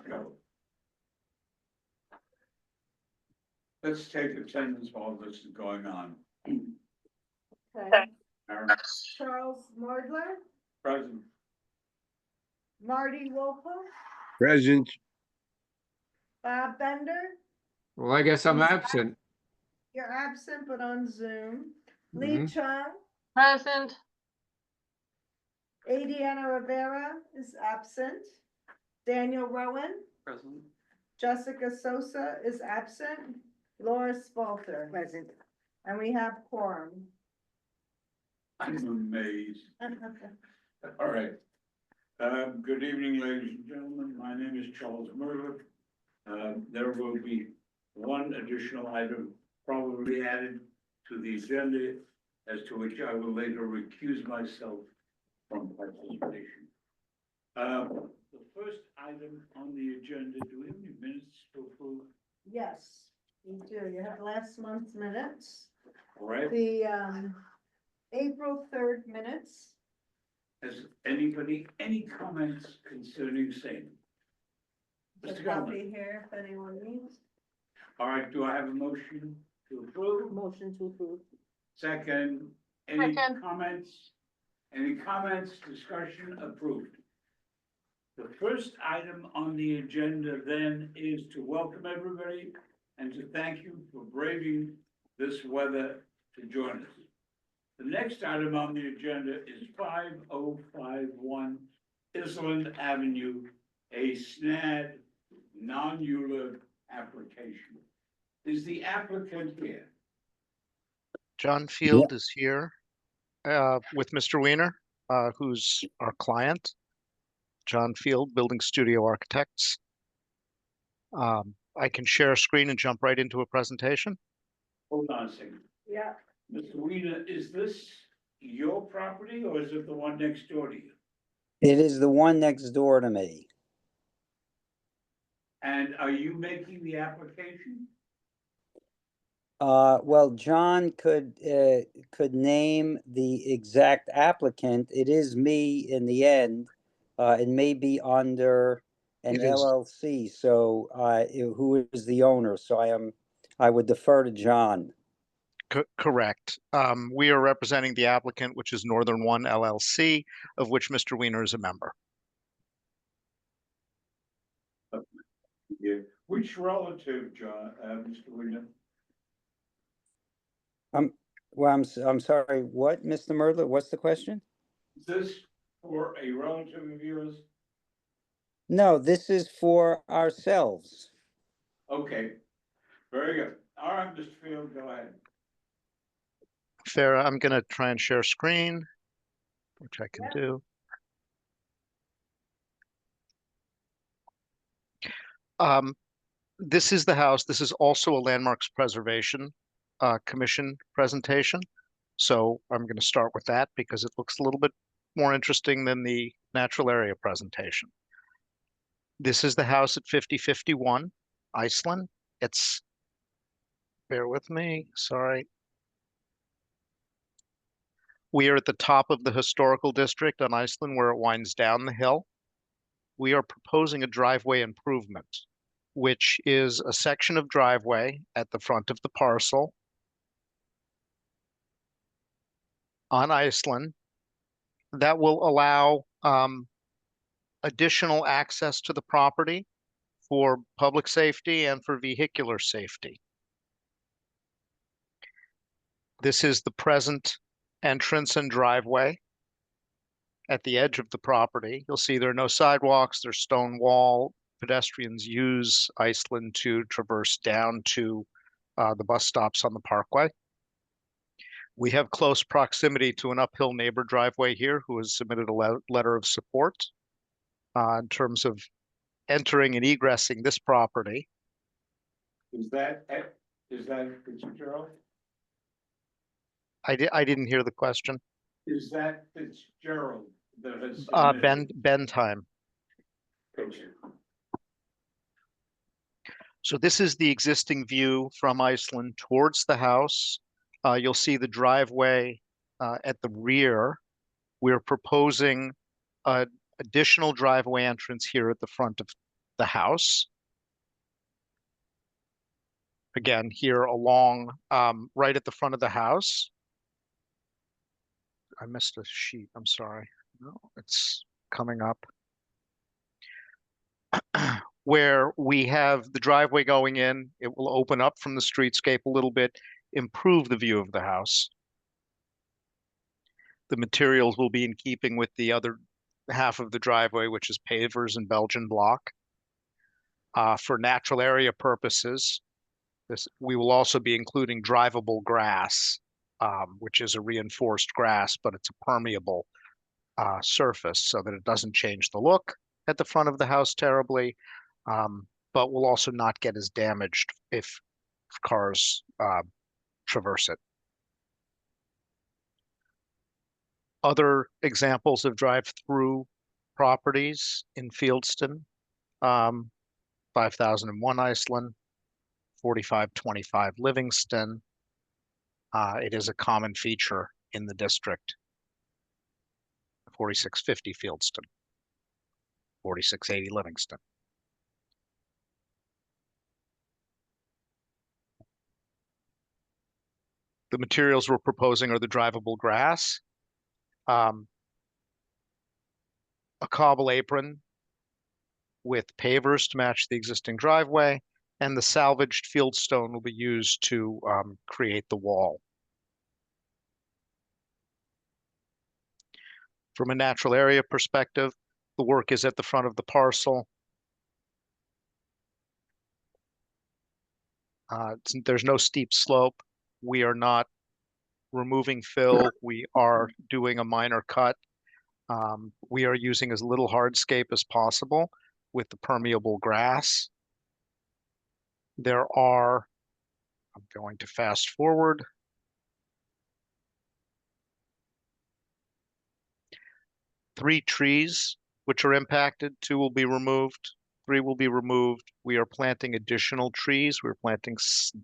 go. Let's take attendance while this is going on. Okay. Aaron, Charles Mordler, present. Marty Wolpa, Present. Bob Bender, Well, I guess I'm absent. you're absent but on Zoom. Lee Mhm. Chung, Present. Adriana Rivera is absent. Daniel Rowan, Present. Jessica Sosa is absent. Laura Spalter. Present. And we have quorum. I'm amazed. All right. Good evening, ladies and gentlemen. My name is Charles Murdoch. There will be one additional item probably added to the agenda, as to which I will later recuse myself from participation. The first item on the agenda, do we have any minutes to approve? Yes, you do. You have last month's minutes. All right, The April 3rd minutes. has anybody, any comments concerning same? A Mr. Goldman, copy here if anyone needs. all right, do I have a motion to approve? Motion to approve. Second, any Second. comments? Any comments, discussion, approved? The first item on the agenda then is to welcome everybody and to thank you for braving this weather to join us. The next item on the agenda is 5051 Island Avenue, a SNAD non-ULIV application. Is the applicant here? John Field is here with Mr. Weiner, who's our client. John Field, Building Studio Architects. I can share a screen and jump right into a presentation. Hold on a second. Yeah, Mr. Weiner, is this your property or is it the one next door to you? It is the one next door to me. And are you making the application? Well, John could name the exact applicant. It is me in the end. It may be under an It is. LLC, so who is the owner? So I would defer to John. Correct. We are representing the applicant, which is Northern One LLC, of which Mr. Weiner is a member. Yeah. Which relative, John, Mr. Weiner? Well, I'm sorry. What, Mr. Merdler? What's the question? Is this for a relative of yours? No, this is for ourselves. Okay, very good. All right, Mr. Field, go ahead. Farah, I'm going to try and share screen, which I can do. This is the house. This is also a Landmarks Preservation Commission presentation. So I'm going to start with that because it looks a little bit more interesting than the natural area presentation. This is the house at 5051 Iceland. It's, bear with me, sorry. We are at the top of the historical district on Iceland where it winds down the hill. We are proposing a driveway improvement, which is a section of driveway at the front of the parcel on Iceland that will allow additional access to the property for public safety and for vehicular safety. This is the present entrance and driveway at the edge of the property. You'll see there are no sidewalks, there's stone wall. Pedestrians use Iceland to traverse down to the bus stops on the parkway. We have close proximity to an uphill neighbor driveway here who has submitted a letter of support in terms of entering and egressing this property. Is that Fitzgerald? I didn't hear the question. Is that Fitzgerald that has submitted? Ben Time. Picture. So this is the existing view from Iceland towards the house. You'll see the driveway at the rear. We're proposing an additional driveway entrance here at the front of the house. Again, here along, right at the front of the house. I missed a sheet, I'm sorry. No, it's coming up. Where we have the driveway going in, it will open up from the streetscape a little bit, improve the view of the house. The materials will be in keeping with the other half of the driveway, which is pavers and Belgian block. For natural area purposes, we will also be including drivable grass, which is a reinforced grass, but it's a permeable surface so that it doesn't change the look at the front of the house terribly, but will also not get as damaged if cars traverse it. Other examples of drive-through properties in Fieldston, 5001 Iceland, 4525 Livingston. It is a common feature in the district. 4650 Fieldston, 4680 Livingston. The materials we're proposing are the drivable grass, a cobble apron with pavers to match the existing driveway, and the salvaged fieldstone will be used to create the wall. From a natural area perspective, the work is at the front of the parcel. There's no steep slope. We are not removing fill. We are doing a minor cut. We are using as little hardscape as possible with the permeable grass. There are, I'm going to fast forward. Three trees which are impacted, 2 will be removed, 3 will be removed. We are planting additional trees. We're planting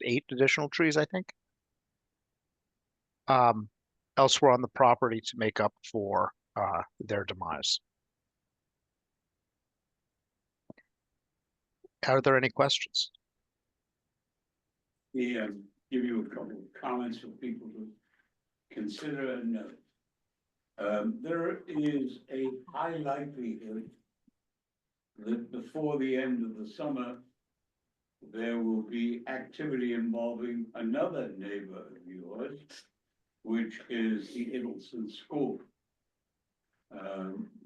8 additional trees, I think. Elsewhere on the property to make up for their demise. Are there any questions? Yeah, give you a couple of comments for people to consider and note. There is a high likelihood that before the end of the summer, there will be activity involving another neighbor of yours, which is the Idelson School,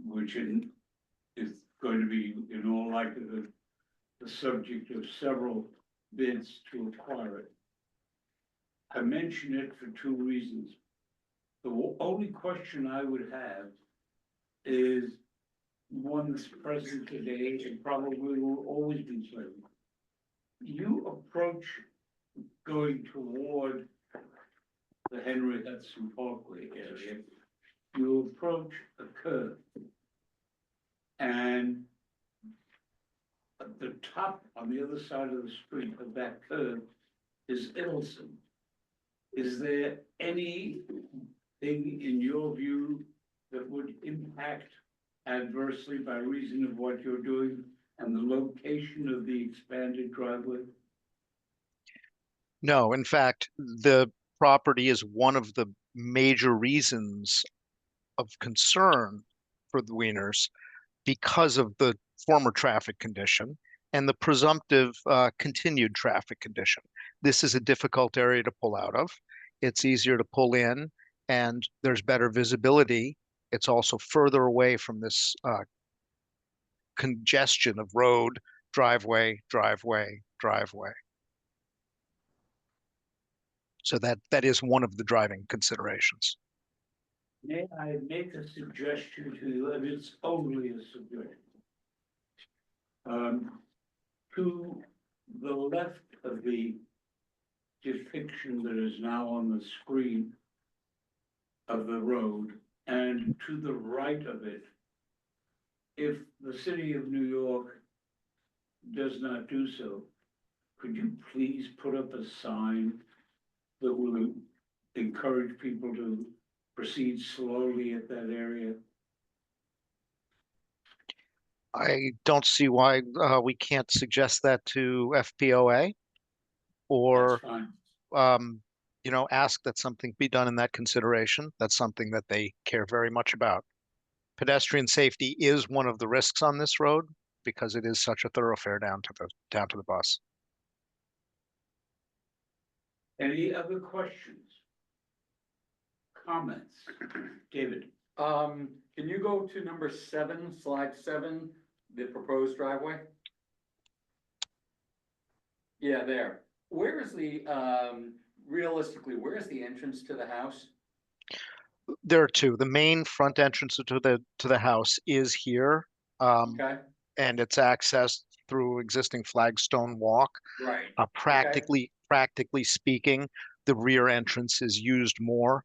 which is going to be in all likelihood the subject of several bids to acquire it. I mention it for 2 reasons. The only question I would have is one that's present today and probably will always be present. You approach going toward the Henry Hudson Parkway area, you approach a curve. And at the top, on the other side of the street of that curve, is Idelson. Is there anything in your view that would impact adversely by reason of what you're doing and the location of the expanded driveway? No, in fact, the property is one of the major reasons of concern for the Wieners because of the former traffic condition and the presumptive continued traffic condition. This is a difficult area to pull out of. It's easier to pull in and there's better visibility. It's also further away from this congestion of road, driveway, driveway, driveway. So that is one of the driving considerations. May I make a suggestion to you, and it's only a suggestion. To the left of the depiction that is now on the screen of the road, and to the right of it, if the city of New York does not do so, could you please put up a sign that will encourage people to proceed slowly at that area? I don't see why we can't suggest that to FPOA That's or, fine. ask that something be done in that consideration. That's something that they care very much about. Pedestrian safety is one of the risks on this road because it is such a thoroughfare down to the bus. Any other questions? Comments? David? Can you go to number 7, slide 7, the proposed driveway? Yeah, there. Where is the, realistically, where is the entrance to the house? There are two. The main front entrance to the house is here, Okay, and it's accessed through existing flagstone walk. right. Practically speaking, the rear entrance is used more.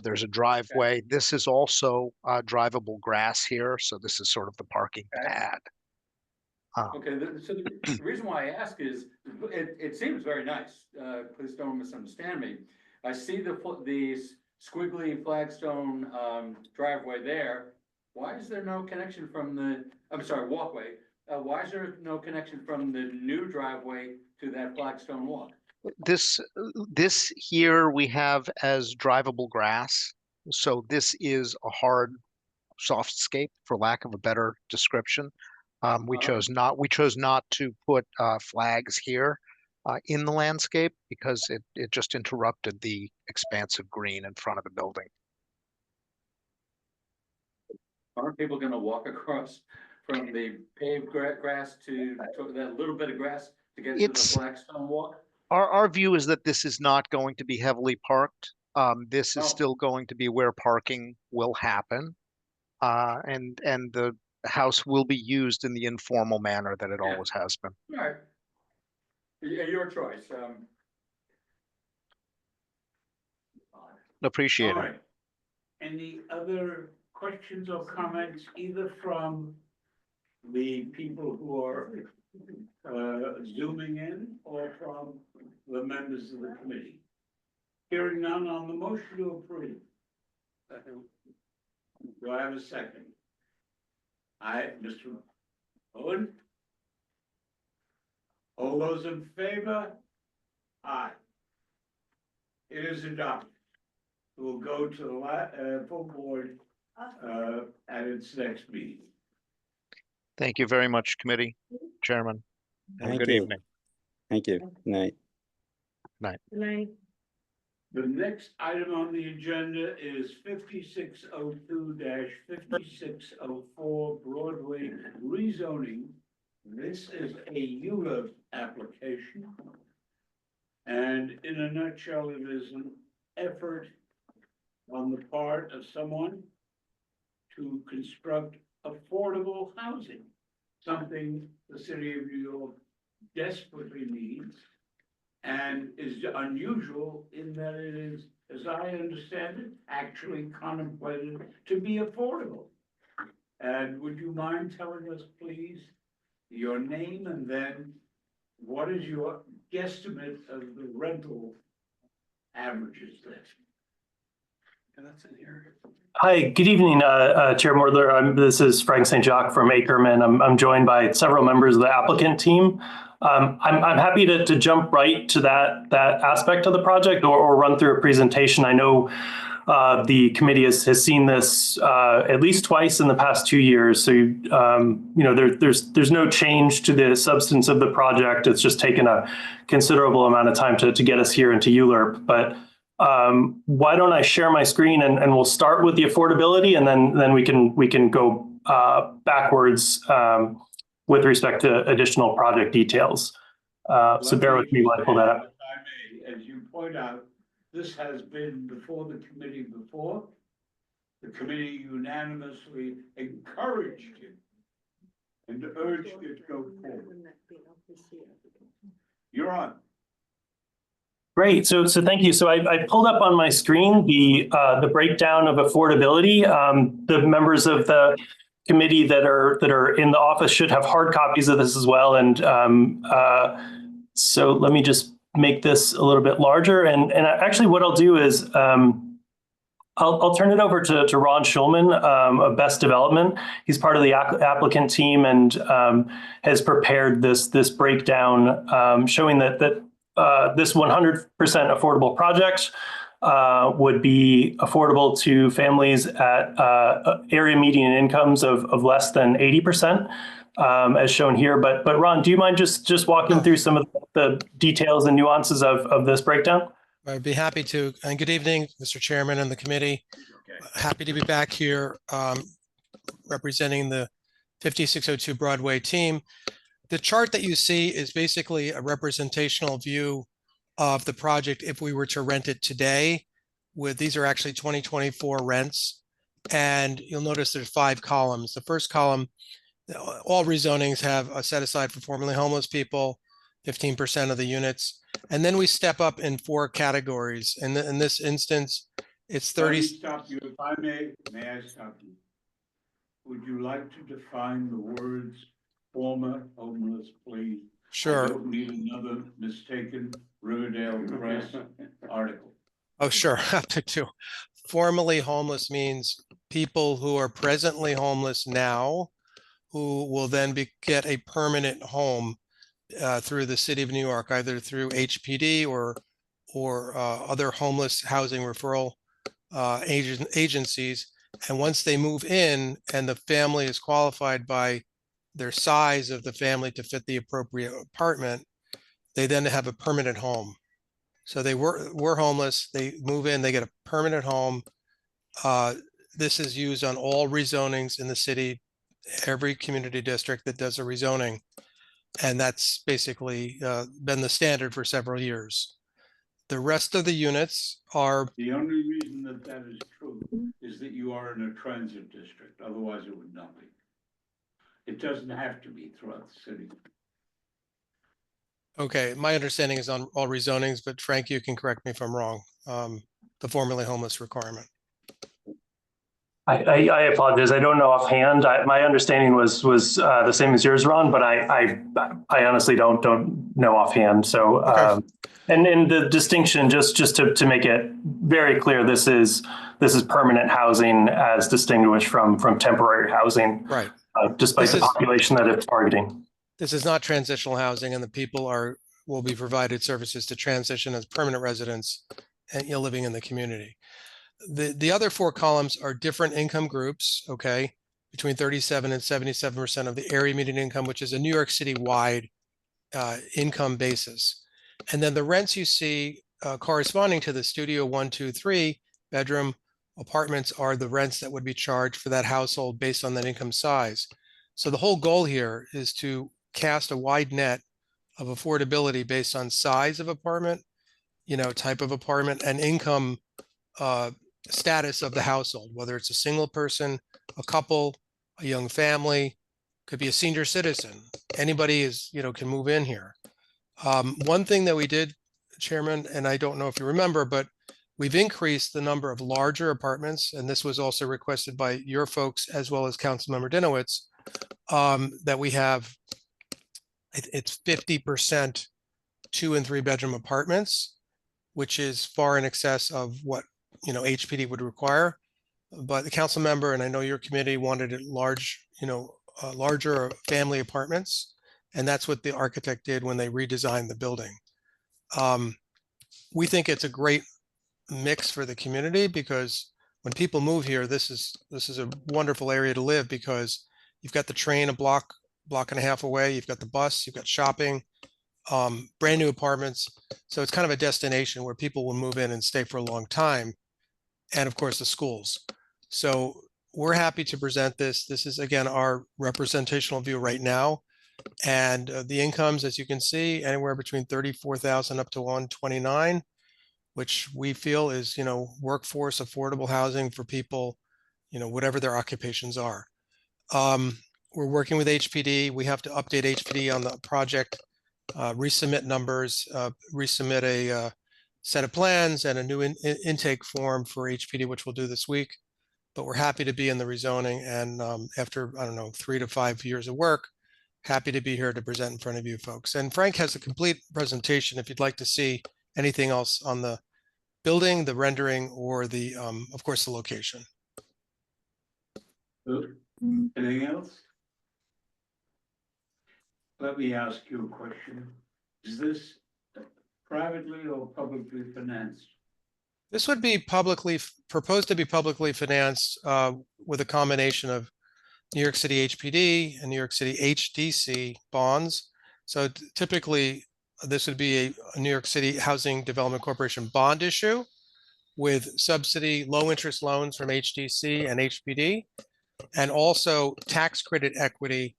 There's a driveway. This is also drivable grass here, so this is sort of the parking Okay. pad. Okay, so the reason why I ask is, it seems very nice, please don't misunderstand me. I see the squiggly flagstone, driveway there. Why is there no connection from walkway? Why is there no connection from the new driveway to that flagstone walk? This here we have as drivable grass. So this is a hard softscape, for lack of a better description. We chose not to put flags here in the landscape because it just interrupted the expansive green in front of the building. Aren't people gonna walk across from the paved grass to that little bit of grass to get to the flagstone walk? Our view is that this is not going to be heavily parked. This is Oh. still going to be where parking will happen. And the house will be used in the informal manner that it Yeah. always has been. All right. Your choice, Appreciate All it. right. Any other questions or comments, either from the people who are zooming in or from the members of the committee? Hearing none on the motion to approve. Do I have a second? Mr. Owen? All those in favor? Aye. It is adopted. It will go to the full board at its next meeting. Thank you very much, committee chairman. Have a Thank good you. evening. Thank you. Good night. The next item on the agenda is 5602-5604 Broadway rezoning. This is a ULURP application. And in a nutshell, it is an effort on the part of someone to construct affordable housing, something the city of New York desperately needs and is unusual in that it is, as I understand it, actually contemplated to be affordable. And would you mind telling us, please, your name and then what is your guesstimate of the rental averages there? And that's in here. Hi, good evening, Chair Mordler. This is Frank St. Jacques from Ackerman. I'm joined by several members of the applicant team. I'm happy to jump right to that aspect of the project or run through a presentation. I know the committee has seen this at least twice in the past 2 years. So there's no change to the substance of the project. It's just taken a considerable amount of time to get us here into ULURP. But why don't I share my screen and we'll start with the affordability and then we can go backwards with respect to additional project details. So bear with me while I pull that up. If I may, as you point out, this has been before the committee before. The committee unanimously encouraged it and urged it to go forward. You're on. Great. So thank you. So I pulled up on my screen the breakdown of affordability. The members of the committee that are in the office should have hard copies of this as well. And so let me just make this a little bit larger. And actually what I'll do is I'll turn it over to Ron Schulman of Best Development. He's part of the applicant team and has prepared this breakdown showing that this 100% affordable project would be affordable to families at area median incomes of less than 80%, as shown here. But Ron, do you mind just walking through some of the details and nuances of this breakdown? I'd be happy to. And good evening, Mr. Chairman and the committee. Happy to be back here representing the 5602 Broadway team. The chart that you see is basically a representational view of the project if we were to rent it today. These are actually 2024 rents. And you'll notice there's 5 columns. The first column, all rezonings have a set aside for formerly homeless people, 15% of the units. And then we step up in 4 categories. And in this instance, it's 30. Let me stop you. If I may I stop you? Would you like to define the words former homeless, please? I Sure. don't need another mistaken Riverdale Press article. Oh, sure. Happy to. Formerly homeless means people who are presently homeless now, who will then get a permanent home through the city of New York, either through HPD or other homeless housing referral agencies. And once they move in and the family is qualified by their size of the family to fit the appropriate apartment, they then have a permanent home. So they were homeless, they move in, they get a permanent home. This is used on all rezonings in the city, every community district that does a rezoning. And that's basically been the standard for several years. The rest of the units are. The only reason that that is true is that you are in a transit district. Otherwise, it would not be. It doesn't have to be throughout the city. Okay, my understanding is on all rezonings, but Frank, you can correct me if I'm wrong. The formerly homeless requirement. I apologize. I don't know offhand. My understanding was the same as yours, Ron, but I honestly don't know offhand. So, Okay. And the distinction, just to make it very clear, this is permanent housing as distinguished from temporary housing, Right. Despite the population that it's targeting. This is not transitional housing, and the people will be provided services to transition as permanent residents and living in the community. The other 4 columns are different income groups, okay, between 37 and 77% of the area median income, which is a New York City wide income basis. And then the rents you see corresponding to the studio 1, 2, 3 bedroom apartments are the rents that would be charged for that household based on that income size. So the whole goal here is to cast a wide net of affordability based on size of apartment, type of apartment, and income status of the household, whether it's a single person, a couple, a young family, could be a senior citizen. Anybody can move in here. One thing that we did, Chairman, and I don't know if you remember, but we've increased the number of larger apartments, and this was also requested by your folks as well as Councilmember Dinowitz, that we have, it's 50% 2 and 3 bedroom apartments, which is far in excess of what HPD would require. But the council member, and I know your committee, wanted it larger family apartments, and that's what the architect did when they redesigned the building. We think it's a great mix for the community because when people move here, this is a wonderful area to live because you've got the train a block and a half away, you've got the bus, you've got shopping, brand new apartments. So it's kind of a destination where people will move in and stay for a long time. And of course the schools. So we're happy to present this. This is again, our representational view right now. And the incomes, as you can see, anywhere between 34,000 up to 129, which we feel is, workforce affordable housing for people, whatever their occupations are. We're working with HPD. We have to update HPD on the project, resubmit numbers, resubmit a set of plans and a new intake form for HPD, which we'll do this week. But we're happy to be in the rezoning, and after, 3 to 5 years of work, happy to be here to present in front of you folks. And Frank has a complete presentation if you'd like to see anything else on the building, the rendering, or the, of course, the location. Good. Anything else? Let me ask you a question. Is this privately or publicly financed? This would be proposed to be publicly financed with a combination of New York City HPD and New York City HDC bonds. So typically, this would be a New York City Housing Development Corporation bond issue with subsidy, low interest loans from HDC and HPD, and also tax credit equity,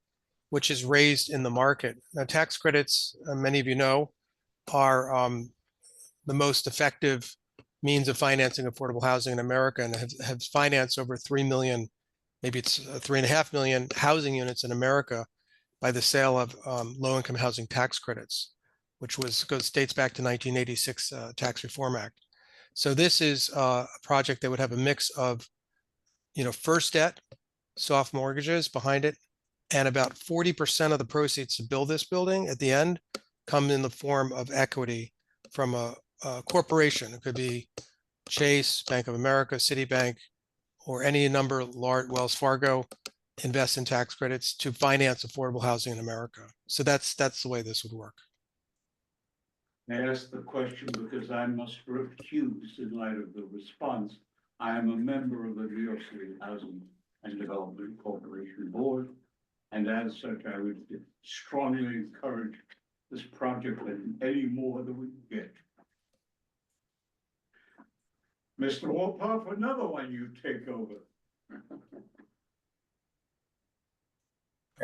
which is raised in the market. Now, tax credits, many of you know, are the most effective means of financing affordable housing in America, and have financed over 3 million, maybe it's 3.5 million housing units in America by the sale of low-income housing tax credits, which dates back to 1986 Tax Reform Act. So this is a project that would have a mix of, first debt, soft mortgages behind it, and about 40% of the proceeds to build this building at the end come in the form of equity from a corporation. It could be Chase, Bank of America, Citibank, or any number of large, Wells Fargo, invest in tax credits to finance affordable housing in America. So that's the way this would work. I ask the question because I must recuse in light of the response. I am a member of the New York City Housing and Development Corporation Board, and as such, I would strongly encourage this project and any more that we can get. Mr. Wolpoff, another one you take over.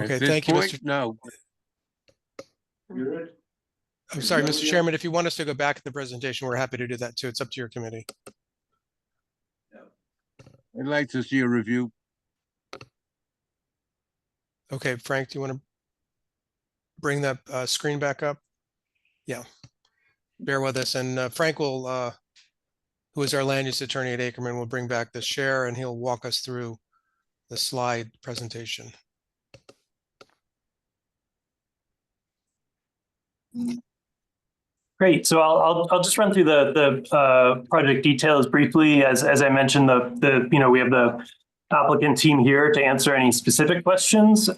Okay, At this thank you, point, Mr. No, You're it? I'm sorry, Nobody Mr. else? Chairman, if you want us to go back to the presentation, we're happy to do that too. It's up to your committee. I'd like to see a review. Okay, Frank, do you want to bring that screen back up? Yeah, bear with us. And Frank will, who is our land use attorney at Ackerman, will bring back the share and he'll walk us through the slide presentation. Great. So I'll just run through the project details briefly. As I mentioned, we have the applicant team here to answer any specific questions.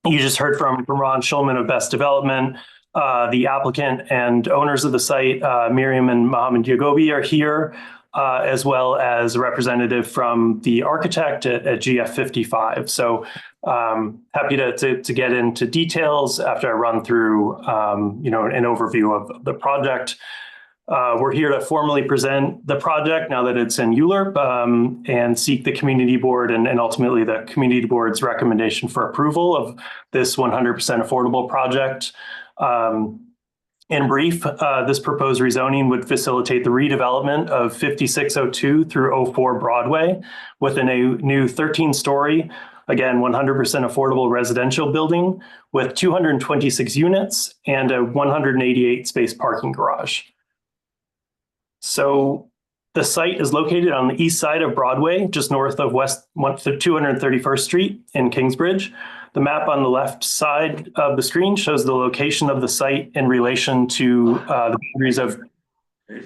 You just heard from Ron Schulman of Best Development. The applicant and owners of the site, Miriam and Mohammed Yagobi, are here, as well as a representative from the architect at GF55. So happy to get into details after I run through an overview of the project. We're here to formally present the project now that it's in ULURP, and seek the community board and ultimately the community board's recommendation for approval of this 100% affordable project. In brief, this proposed rezoning would facilitate the redevelopment of 5602 through 04 Broadway with a new 13-story, again, 100% affordable residential building with 226 units and a 188-space parking garage. So the site is located on the east side of Broadway, just north of West 231st Street in Kingsbridge. The map on the left side of the screen shows the location of the site in relation to the boundaries of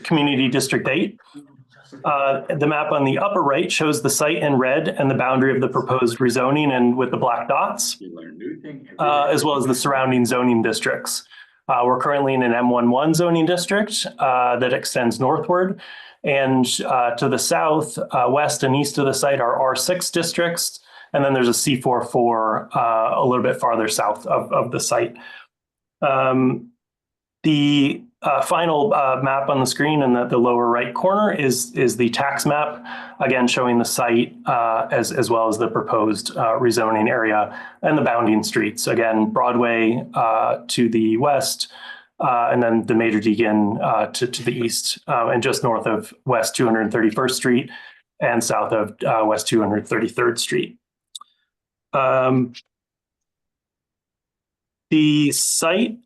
Community District 8. The map on the upper right shows the site in red and the boundary of the proposed rezoning and with the black dots, as well as the surrounding zoning districts. We're currently in an M11 zoning district that extends northward. And to the south, west and east of the site are R6 districts. And then there's a C44 a little bit farther south of the site. The final map on the screen in the lower right corner is the tax map, again showing the site as well as the proposed rezoning area and the bounding streets. Again, Broadway to the west, and then the Major Deegan to the east, and just north of West 231st Street and south of West 233rd Street. The site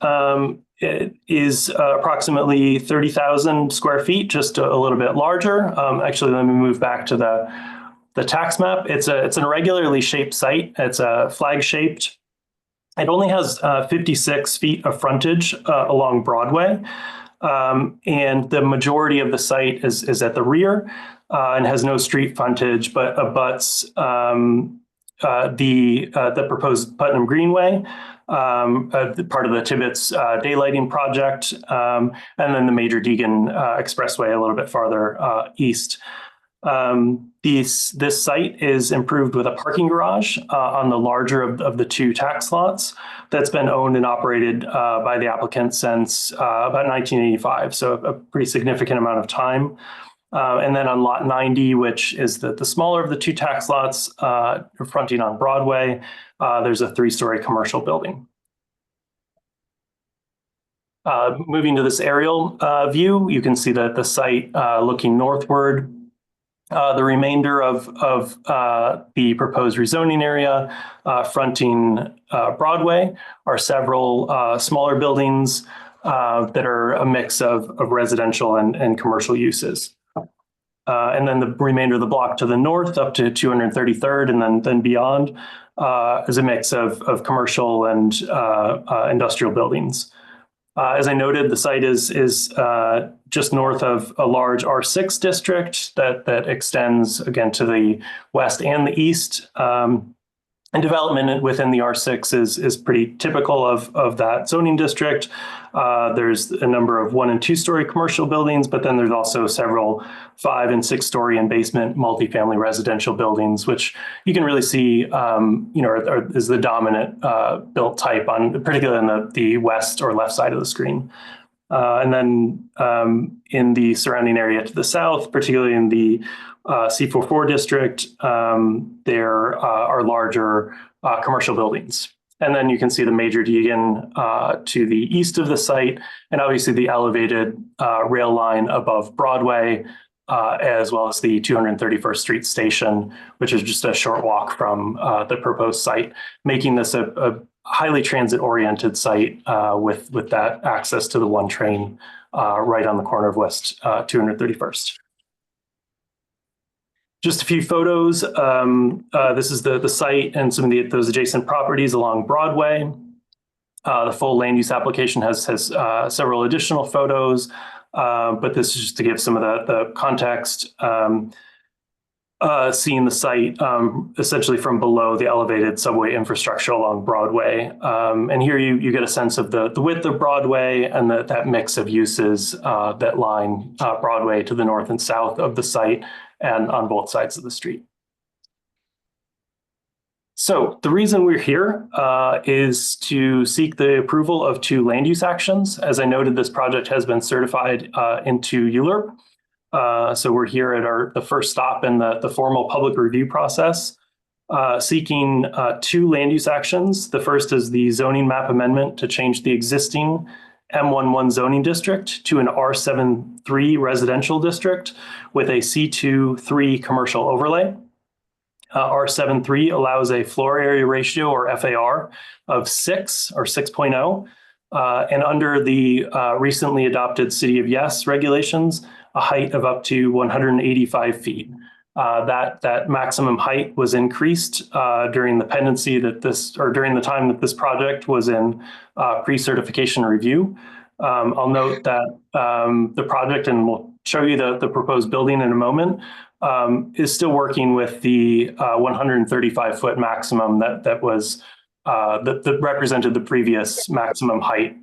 is approximately 30,000 square feet, just a little bit larger. Actually, let me move back to the tax map. It's an irregularly shaped site. It's flag shaped. It only has 56 feet of frontage along Broadway. And the majority of the site is at the rear and has no street frontage, but abuts the proposed Putnam Greenway, part of the Tibbetts daylighting project, and then the Major Deegan Expressway a little bit farther east. This site is improved with a parking garage on the larger of the two tax lots that's been owned and operated by the applicant since about 1985, so a pretty significant amount of time. And then on lot 90, which is the smaller of the two tax lots fronting on Broadway, there's a 3-story commercial building. Moving to this aerial view, you can see that the site looking northward. The remainder of the proposed rezoning area fronting Broadway are several smaller buildings that are a mix of residential and commercial uses. And then the remainder of the block to the north up to 233rd and then beyond is a mix of commercial and industrial buildings. As I noted, the site is just north of a large R6 district that extends again to the west and the east. And development within the R6 is pretty typical of that zoning district. There's a number of 1- and 2-story commercial buildings, but then there's also several 5- and 6-story and basement multifamily residential buildings, which you can really see, is the dominant built type particularly on the west or left side of the screen. And then in the surrounding area to the south, particularly in the C44 district, there are larger commercial buildings. And then you can see the Major Deegan to the east of the site, and obviously the elevated rail line above Broadway, as well as the 231st Street station, which is just a short walk from the proposed site, making this a highly transit-oriented site with that access to the one train right on the corner of West 231st. Just a few photos. This is the site and some of those adjacent properties along Broadway. The full land use application has several additional photos, but this is just to give some of the context. Seeing the site essentially from below the elevated subway infrastructure along Broadway. And here you get a sense of the width of Broadway and that mix of uses that line Broadway to the north and south of the site and on both sides of the street. So the reason we're here is to seek the approval of 2 land use actions. As I noted, this project has been certified into ULURP. So we're here at the first stop in the formal public review process, seeking 2 land use actions. The first is the zoning map amendment to change the existing M11 zoning district to an R73 residential district with a C23 commercial overlay. R73 allows a floor area ratio or FAR of 6 or 6.0. And under the recently adopted City of Yes regulations, a height of up to 185 feet. That maximum height was increased during the pendency during the time that this project was in pre-certification review. I'll note that the project, and we'll show you the proposed building in a moment, is still working with the 135-foot maximum that represented the previous maximum height.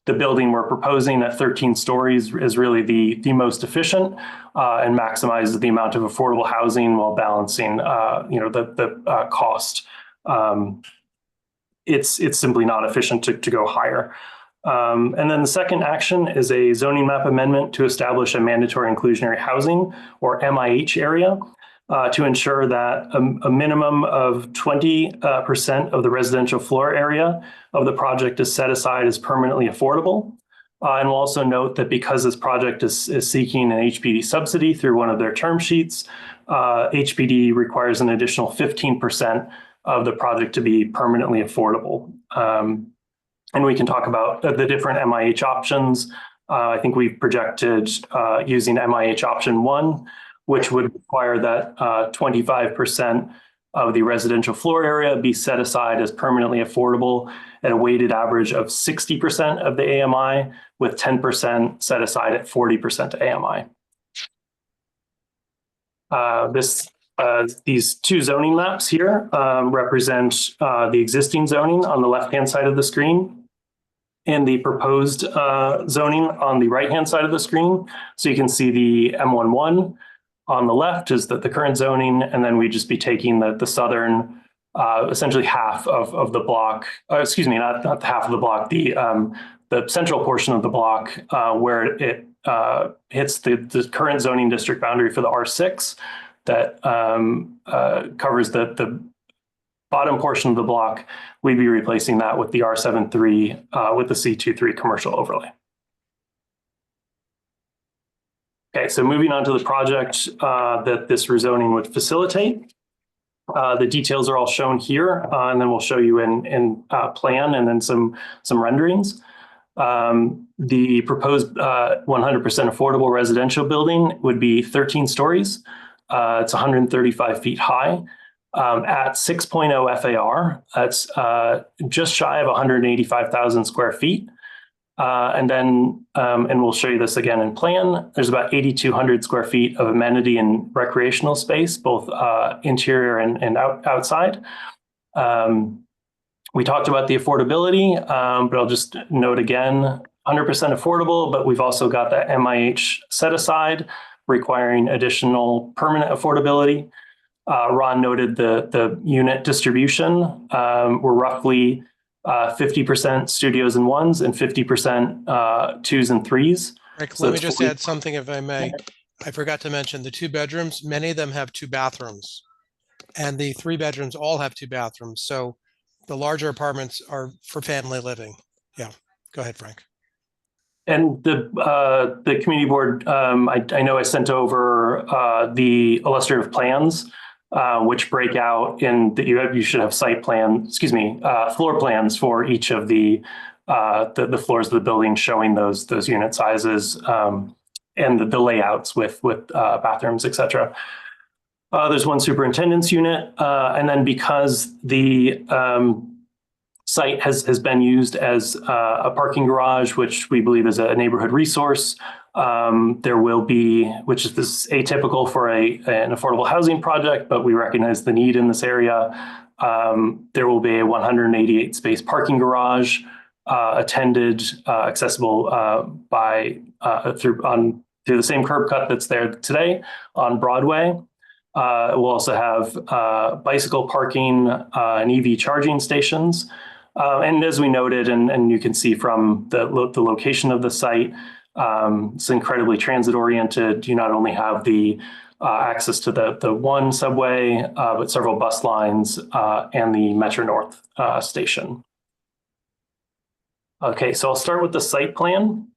The building we're proposing at 13 stories is really the most efficient and maximizes the amount of affordable housing while balancing, the cost. It's simply not efficient to go higher. And then the second action is a zoning map amendment to establish a mandatory inclusionary housing or MIH area to ensure that a minimum of 20% of the residential floor area of the project is set aside as permanently affordable. And we'll also note that because this project is seeking an HPD subsidy through one of their term sheets, HPD requires an additional 15% of the project to be permanently affordable. And we can talk about the different MIH options. I think we've projected using MIH option 1, which would require that 25% of the residential floor area be set aside as permanently affordable at a weighted average of 60% of the AMI, with 10% set aside at 40% AMI. These two zoning maps here represent the existing zoning on the left-hand side of the screen and the proposed zoning on the right-hand side of the screen. So you can see the M11 on the left is the current zoning, and then we'd just be taking the southern, essentially half of the block, excuse me, not the half of the block, the central portion of the block where it hits the current zoning district boundary for the R6 that covers the bottom portion of the block. We'd be replacing that with the R73 with the C23 commercial overlay. Okay, so moving on to the project that this rezoning would facilitate. The details are all shown here, and then we'll show you in plan and then some renderings. The proposed 100% affordable residential building would be 13 stories. It's 135 feet high. At 6.0 FAR, that's just shy of 185,000 square feet. And we'll show you this again in plan. There's about 8,200 square feet of amenity and recreational space, both interior and outside. We talked about the affordability, but I'll just note again, 100% affordable, but we've also got that MIH set aside requiring additional permanent affordability. Ron noted the unit distribution. We're roughly 50% studios and ones and 50% twos and threes. Rick, let me just add something if I may. I forgot to mention the 2 bedrooms, many of them have 2 bathrooms, and the 3 bedrooms all have 2 bathrooms. So the larger apartments are for family living. Yeah, go ahead, Frank. And the community board, I know I sent over the illustrative plans, which break out in that you should have site plan, excuse me, floor plans for each of the floors of the building showing those unit sizes and the layouts with bathrooms, et cetera. There's one superintendent's unit, and then because the site has been used as a parking garage, which we believe is a neighborhood resource. There will be, which is this atypical for an affordable housing project, but we recognize the need in this area. There will be a 188 space parking garage attended, accessible through the same curb cut that's there today on Broadway. We'll also have bicycle parking and EV charging stations. And as we noted, and you can see from the location of the site, it's incredibly transit oriented. You not only have the access to the one subway, but several bus lines and the Metro North station. Okay, so I'll start with the site plan.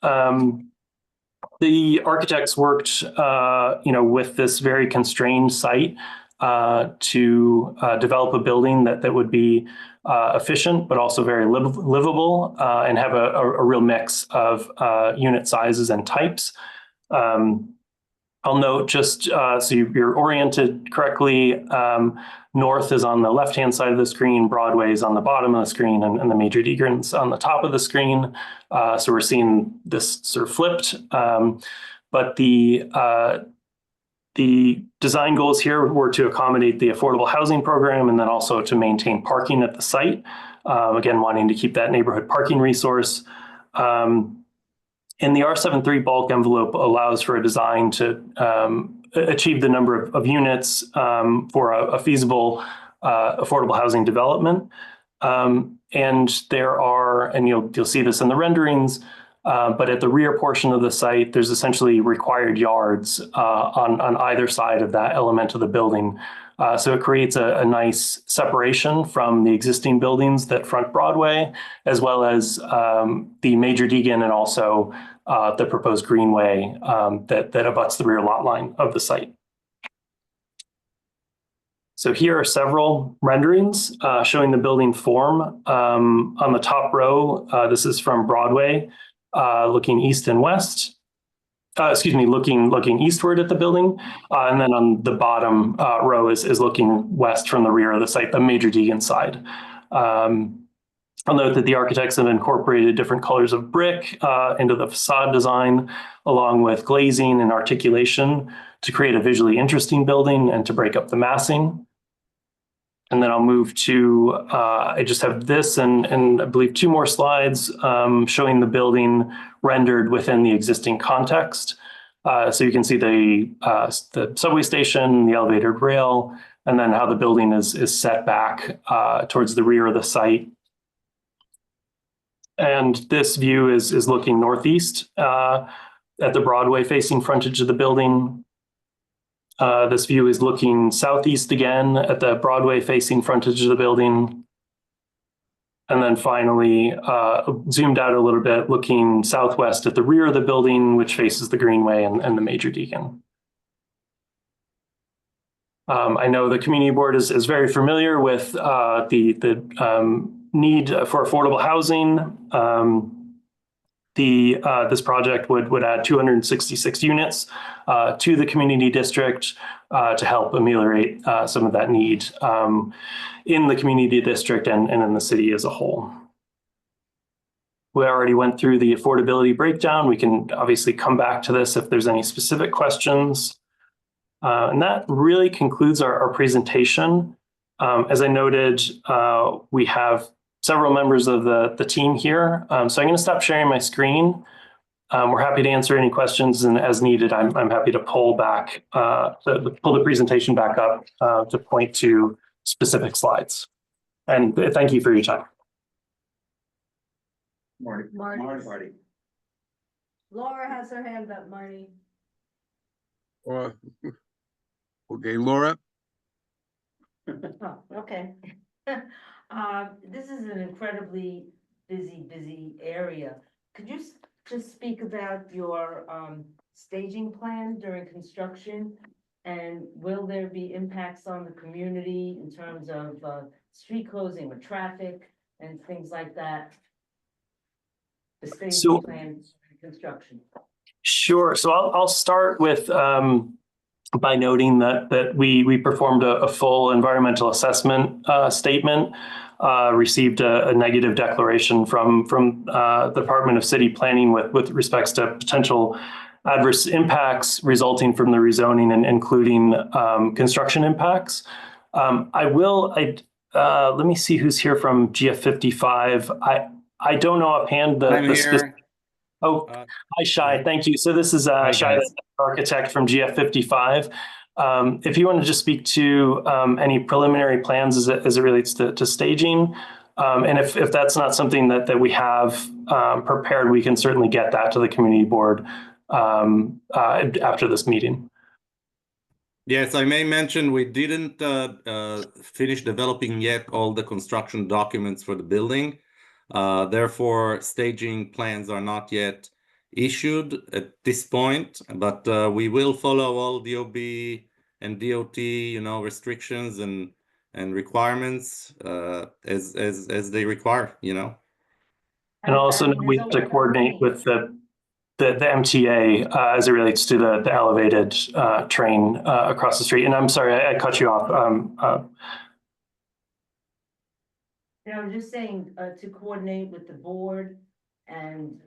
The architects worked, with this very constrained site to develop a building that would be efficient, but also very livable and have a real mix of unit sizes and types. I'll note just so you're oriented correctly, North is on the left-hand side of the screen, Broadway is on the bottom of the screen, and the Major Deacon's on the top of the screen. So we're seeing this sort of flipped. But the design goals here were to accommodate the affordable housing program and then also to maintain parking at the site. Again, wanting to keep that neighborhood parking resource. And the R73 bulk envelope allows for a design to achieve the number of units for a feasible affordable housing development. And there are, and you'll see this in the renderings, but at the rear portion of the site, there's essentially required yards on either side of that element of the building. So it creates a nice separation from the existing buildings that front Broadway, as well as the Major Deegan and also the proposed greenway that abuts the rear lot line of the site. So here are several renderings showing the building form. On the top row, this is from Broadway, looking east and west. Looking eastward at the building. And then on the bottom row is looking west from the rear of the site, the Major Deegan side. I'll note that the architects have incorporated different colors of brick into the facade design, along with glazing and articulation to create a visually interesting building and to break up the massing. And then I'll move to, I just have this and I believe 2 more slides showing the building rendered within the existing context. So you can see the subway station, the elevated rail, and then how the building is set back towards the rear of the site. And this view is looking northeast at the Broadway facing frontage of the building. This view is looking southeast again at the Broadway facing frontage of the building. And then finally, zoomed out a little bit, looking southwest at the rear of the building, which faces the Greenway and the Major Deacon. I know the community board is very familiar with the need for affordable housing. This project would add 266 units to the community district to help ameliorate some of that need in the community district and in the city as a whole. We already went through the affordability breakdown. We can obviously come back to this if there's any specific questions. And that really concludes our presentation. As I noted, we have several members of the team here. So I'm going to stop sharing my screen. We're happy to answer any questions, and as needed, I'm happy to pull the presentation back up to point to specific slides. And thank you for your time. Marty. Marty. Laura has her hand up, Marty. Okay, Laura? Oh, okay. This is an incredibly busy area. Could you just speak about your staging plan during construction? And will there be impacts on the community in terms of street closing or traffic and things like that? The staging plan during construction. Sure. So I'll start with by noting that we performed a full environmental assessment statement, received a negative declaration from the Department of City Planning with respects to potential adverse impacts resulting from the rezoning and including construction impacts. Let me see who's here from GF 55. I don't know offhand the specific. Oh, hi, Shai. Thank you. So this is Shai, the architect from GF 55. If you want to just speak to any preliminary plans as it relates to staging, and if that's not something that we have prepared, we can certainly get that to the community board after this meeting. Yes, I may mention we didn't finish developing yet all the construction documents for the building. Therefore, staging plans are not yet issued at this point, but we will follow all DOB and DOT, restrictions and requirements as they require, And also we have to coordinate with the MTA as it relates to the elevated train across the street. And I'm sorry, I cut you off. I'm just saying to coordinate with the board and,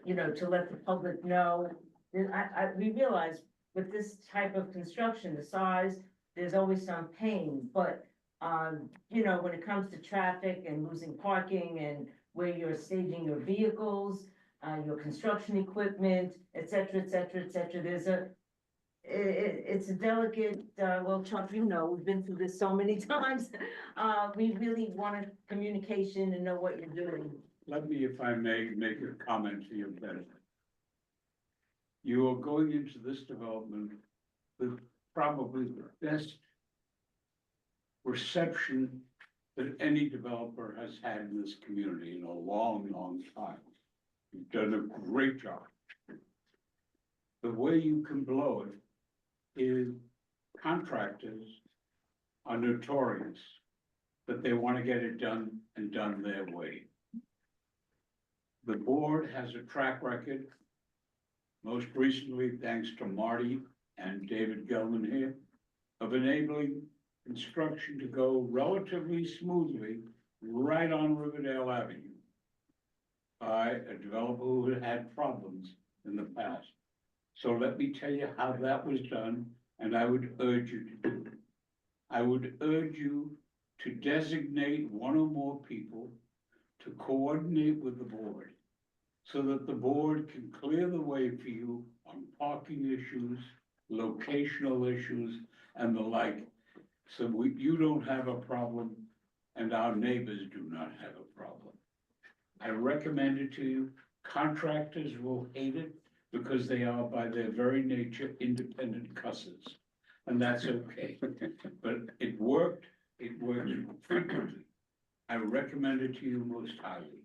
to let the public know. We realize with this type of construction, the size, there's always some pain, but, when it comes to traffic and losing parking and where you're staging your vehicles, your construction equipment, et cetera, it's a delicate, well, Chuck, we've been through this so many times. We really wanted communication and know what you're doing. Let me, if I may, make a comment to your benefit. You are going into this development with probably the best reception that any developer has had in this community in a long time. You've done a great job. The way you can blow it is contractors are notorious that they want to get it done and done their way. The board has a track record, most recently thanks to Marty and David Gelman here, of enabling construction to go relatively smoothly right on Riverdale Avenue by a developer who had problems in the past. So let me tell you how that was done, and I would urge you to do it. I would urge you to designate one or more people to coordinate with the board so that the board can clear the way for you on parking issues, locational issues, and the like. So you don't have a problem and our neighbors do not have a problem. I recommend it to you. Contractors will hate it because they are by their very nature independent cusses. And that's okay, but it worked frequently. I recommend it to you most highly.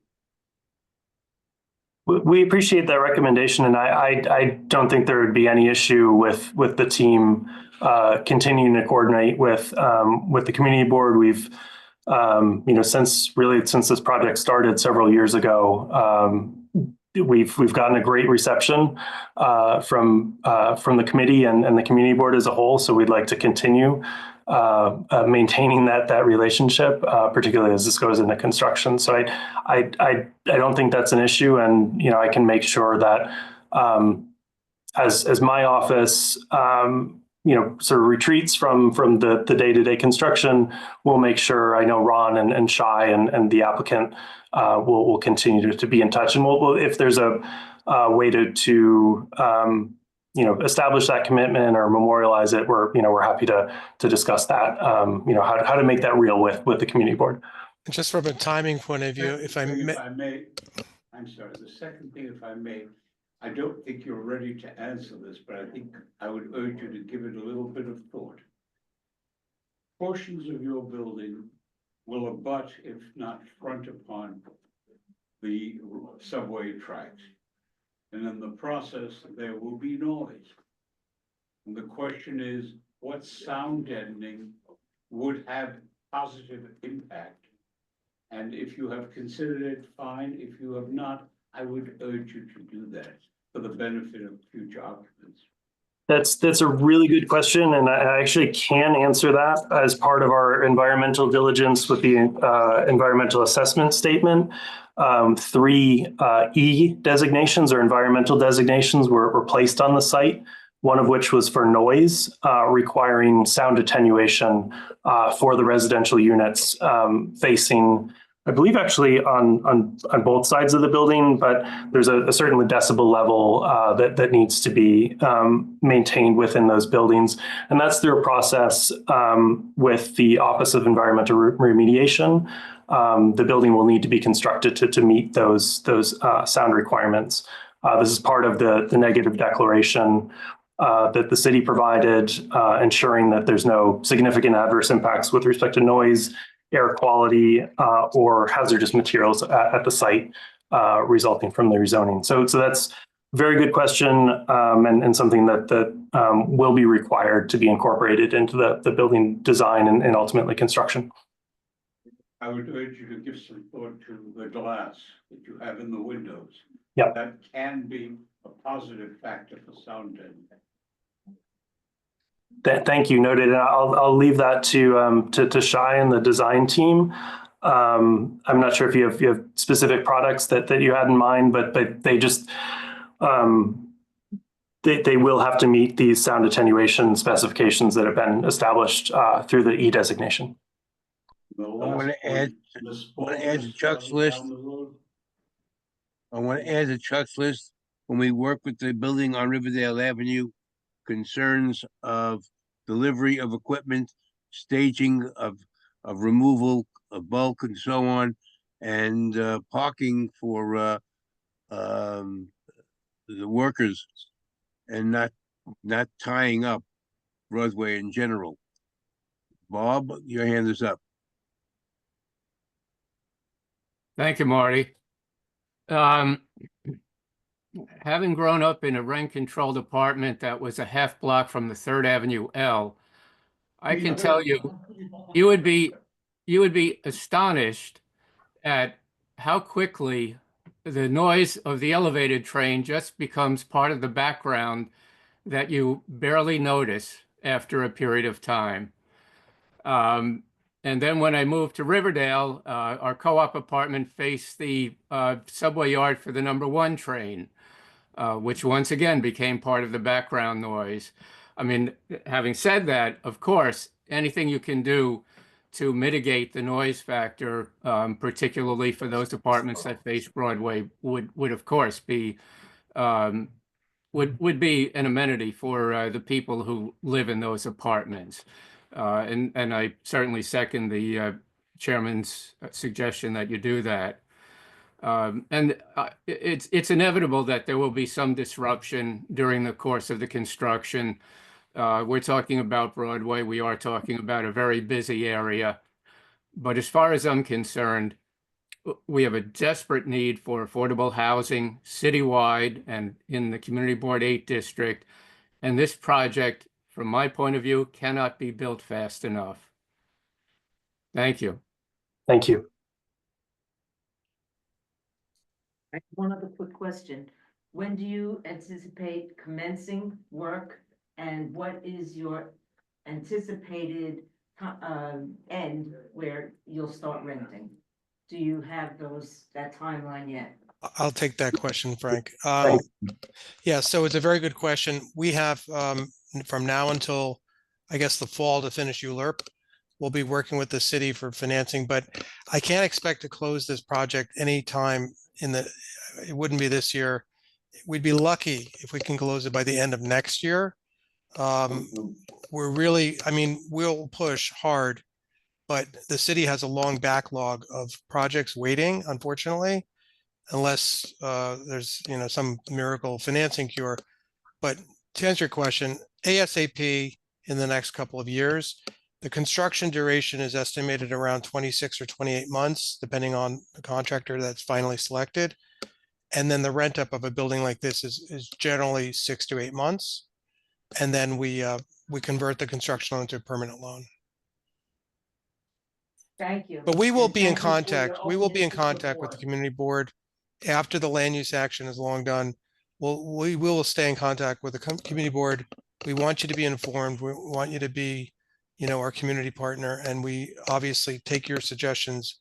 We appreciate that recommendation, and I don't think there would be any issue with the team continuing to coordinate with the community board. We've since this project started several years ago, we've gotten a great reception from the committee and the community board as a whole. So we'd like to continue maintaining that relationship, particularly as this goes into construction. So I don't think that's an issue, and I can make sure that as my office sort of retreats from the day-to-day construction, we'll make sure, I know Ron and Shai and the applicant will continue to be in touch, and we'll if there's a way to establish that commitment or memorialize it, we're happy to discuss that, how to make that real with the community board. Just from a timing point of view, if I may, I'm sorry, the second thing, if I may, I don't think you're ready to answer this, but I think I would urge you to give it a little bit of thought. Portions of your building will abut, if not front upon, the subway tracks. And in the process, there will be noise. And the question is, what sound deadening would have positive impact? And if you have considered it, fine. If you have not, I would urge you to do that for the benefit of future occupants. That's a really good question, and I actually can answer that as part of our environmental diligence with the environmental assessment statement. 3 E designations or environmental designations were placed on the site, one of which was for noise, requiring sound attenuation for the residential units facing, I believe, actually on both sides of the building, but there's a certain decibel level that needs to be maintained within those buildings. And that's through a process with the Office of Environmental Remediation. The building will need to be constructed to meet those sound requirements. This is part of the negative declaration that the city provided, ensuring that there's no significant adverse impacts with respect to noise, air quality, or hazardous materials at the site resulting from the rezoning. So that's a very good question, and something that will be required to be incorporated into the building design and ultimately construction. I would urge you to give some thought to the glass that you have in the windows. Yeah, that can be a positive factor for sound deadening. Thank you, noted. And I'll leave that to Shai and the design team. I'm not sure if you have specific products that you had in mind, but they just they will have to meet these sound attenuation specifications that have been established through the E designation. I want to add to Chuck's list. I want to add to Chuck's list, when we work with the building on Riverdale Avenue, concerns of delivery of equipment, staging of removal of bulk and so on, and parking for the workers, and not tying up Broadway in general. Bob, your hand is up. Thank you, Marty. Having grown up in a rent-controlled apartment that was a half block from the 3rd Avenue L, I can tell you, you would be astonished at how quickly the noise of the elevated train just becomes part of the background that you barely notice after a period of time. And then when I moved to Riverdale, our co-op apartment faced the subway yard for the #1 train, which once again became part of the background noise. I mean, having said that, of course, anything you can do to mitigate the noise factor, particularly for those apartments that face Broadway, would of course be would be an amenity for the people who live in those apartments. And I certainly second the chairman's suggestion that you do that. And it's inevitable that there will be some disruption during the course of the construction. We're talking about Broadway. We are talking about a very busy area. But as far as I'm concerned, we have a desperate need for affordable housing citywide and in the Community Board 8 district. And this project, from my point of view, cannot be built fast enough. Thank you. Thank you. One other quick question. When do you anticipate commencing work, and what is your anticipated end where you'll start renting? Do you have that timeline yet? I'll take that question, Frank. Yeah, so it's a very good question. We have from now until, I guess, the fall to finish ULURP. We'll be working with the city for financing, but I can't expect to close this project anytime it wouldn't be this year. We'd be lucky if we can close it by the end of next year. We're really, I mean, we'll push hard, but the city has a long backlog of projects waiting, unfortunately, unless there's, some miracle financing cure. But to answer your question, ASAP in the next couple of years. The construction duration is estimated around 26 or 28 months, depending on the contractor that's finally selected. And then the rent up of a building like this is generally 6 to 8 months. And then we convert the construction loan to a permanent loan. Thank you. But we will And be in thank you for your contact. We will be in openness to contact with the support. community board after the land use action is long done. We will stay in contact with the community board. We want you to be informed. We want you to be, our community partner, and we obviously take your suggestions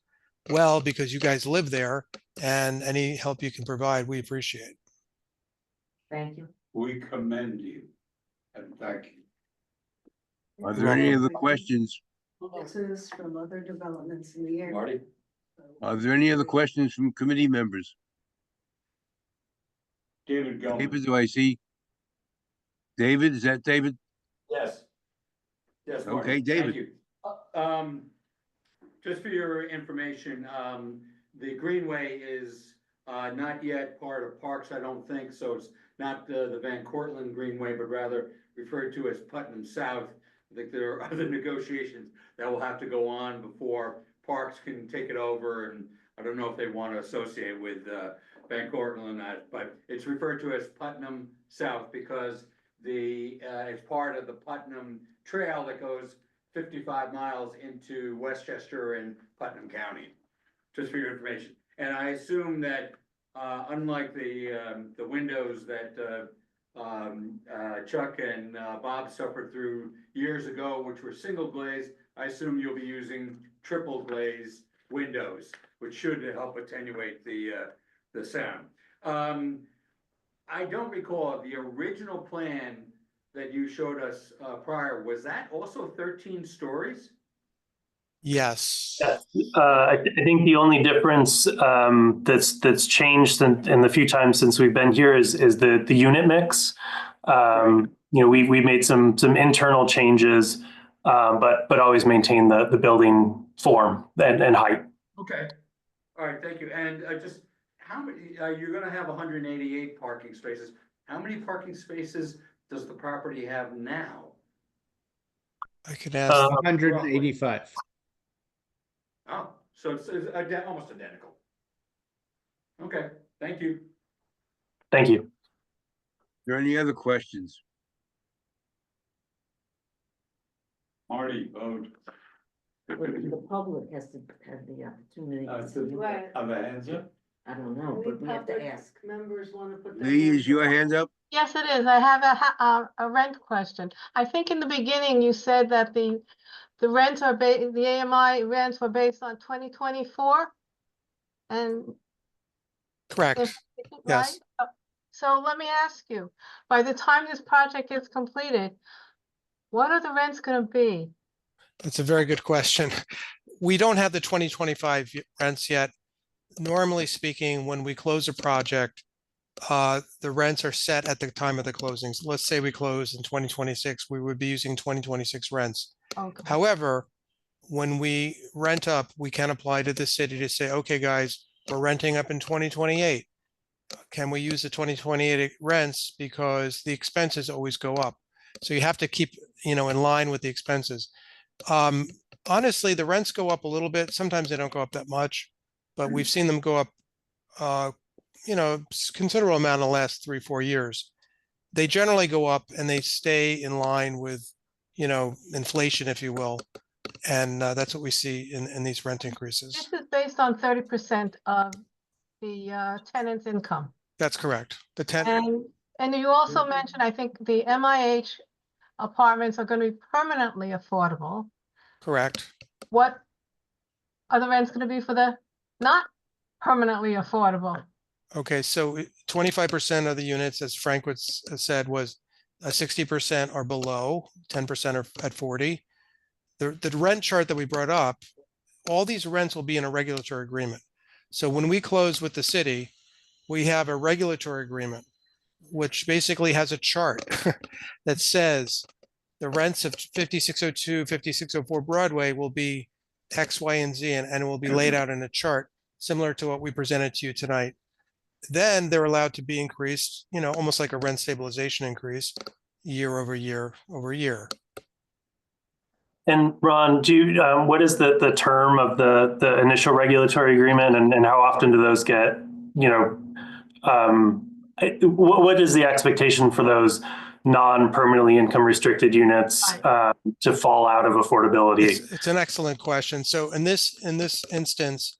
well because you guys live there, and any help you can provide, we appreciate. Thank you. We commend you and thank you. Are there any other questions? This is from other developments in the area. Marty? Are there any other questions from committee members? David Gilman. David, do I see? David, is that David? Yes. Yes, Marty. Okay, David. Thank you. Just for your information, the Greenway is not yet part of Parks, I don't think, so it's not the Van Cortlandt Greenway, but rather referred to as Putnam South. I think there are other negotiations that will have to go on before Parks can take it over, and I don't know if they want to associate with Van Cortlandt, but it's referred to as Putnam South because it's part of the Putnam Trail that goes 55 miles into Westchester and Putnam County, just for your information. And I assume that unlike the windows that Chuck and Bob suffered through years ago, which were single glaze, I assume you'll be using triple glaze windows, which should help attenuate the sound. I don't recall the original plan that you showed us prior. Was that also 13 stories? Yes. I think the only difference that's changed in the few times since we've been here is the unit mix. We made some internal changes, but always maintain the building form and height. Okay. All right, thank you. And just how many, you're gonna have 188 parking spaces. How many parking spaces does the property have now? I could ask. 185. Oh, so it's almost identical. Okay, thank you. Thank you. Are there any other questions? Marty, vote. The public has to have the opportunity. Are the hands up? I don't know, but we have to ask. Members want to put Lee, is your hand up? Yes, it is. I have a rent question. I think in the beginning you said that the rents are the AMI rents were based on 2024? And Correct. if, Yes. right? So let me ask you, by the time this project is completed, what are the rents going to be? That's a very good question. We don't have the 2025 rents yet. Normally speaking, when we close a project, the rents are set at the time of the closings. Let's say we close in 2026, we would be using 2026 rents. Okay. However, when we rent up, we can apply to the city to say, okay, guys, we're renting up in 2028. Can we use the 2028 rents because the expenses always go up? So you have to keep, in line with the expenses. Honestly, the rents go up a little bit. Sometimes they don't go up that much, but we've seen them go up, considerable amount in the last 3-4 years. They generally go up and they stay in line with, inflation, if you will. And that's what we see in these rent increases. This is based on 30% of the tenant's income. That's correct. The tenant. And you also mentioned, I think the MIH apartments are going to be permanently affordable. Correct. What are the rents going to be for the not permanently affordable? Okay, so 25% of the units, as Frank said, was 60% are below, 10% are at 40. The rent chart that we brought up, all these rents will be in a regulatory agreement. So when we close with the city, we have a regulatory agreement, which basically has a chart that says the rents of 5602, 5604 Broadway will be X, Y, and Z, and it will be laid out in a chart similar to what we presented to you tonight. Then they're allowed to be increased, almost like a rent stabilization increase year over year over year. And Ron, what is the term of the initial regulatory agreement, and how often do those get, what is the expectation for those non-permanently income restricted units to fall out of affordability? It's an excellent question. So in this instance,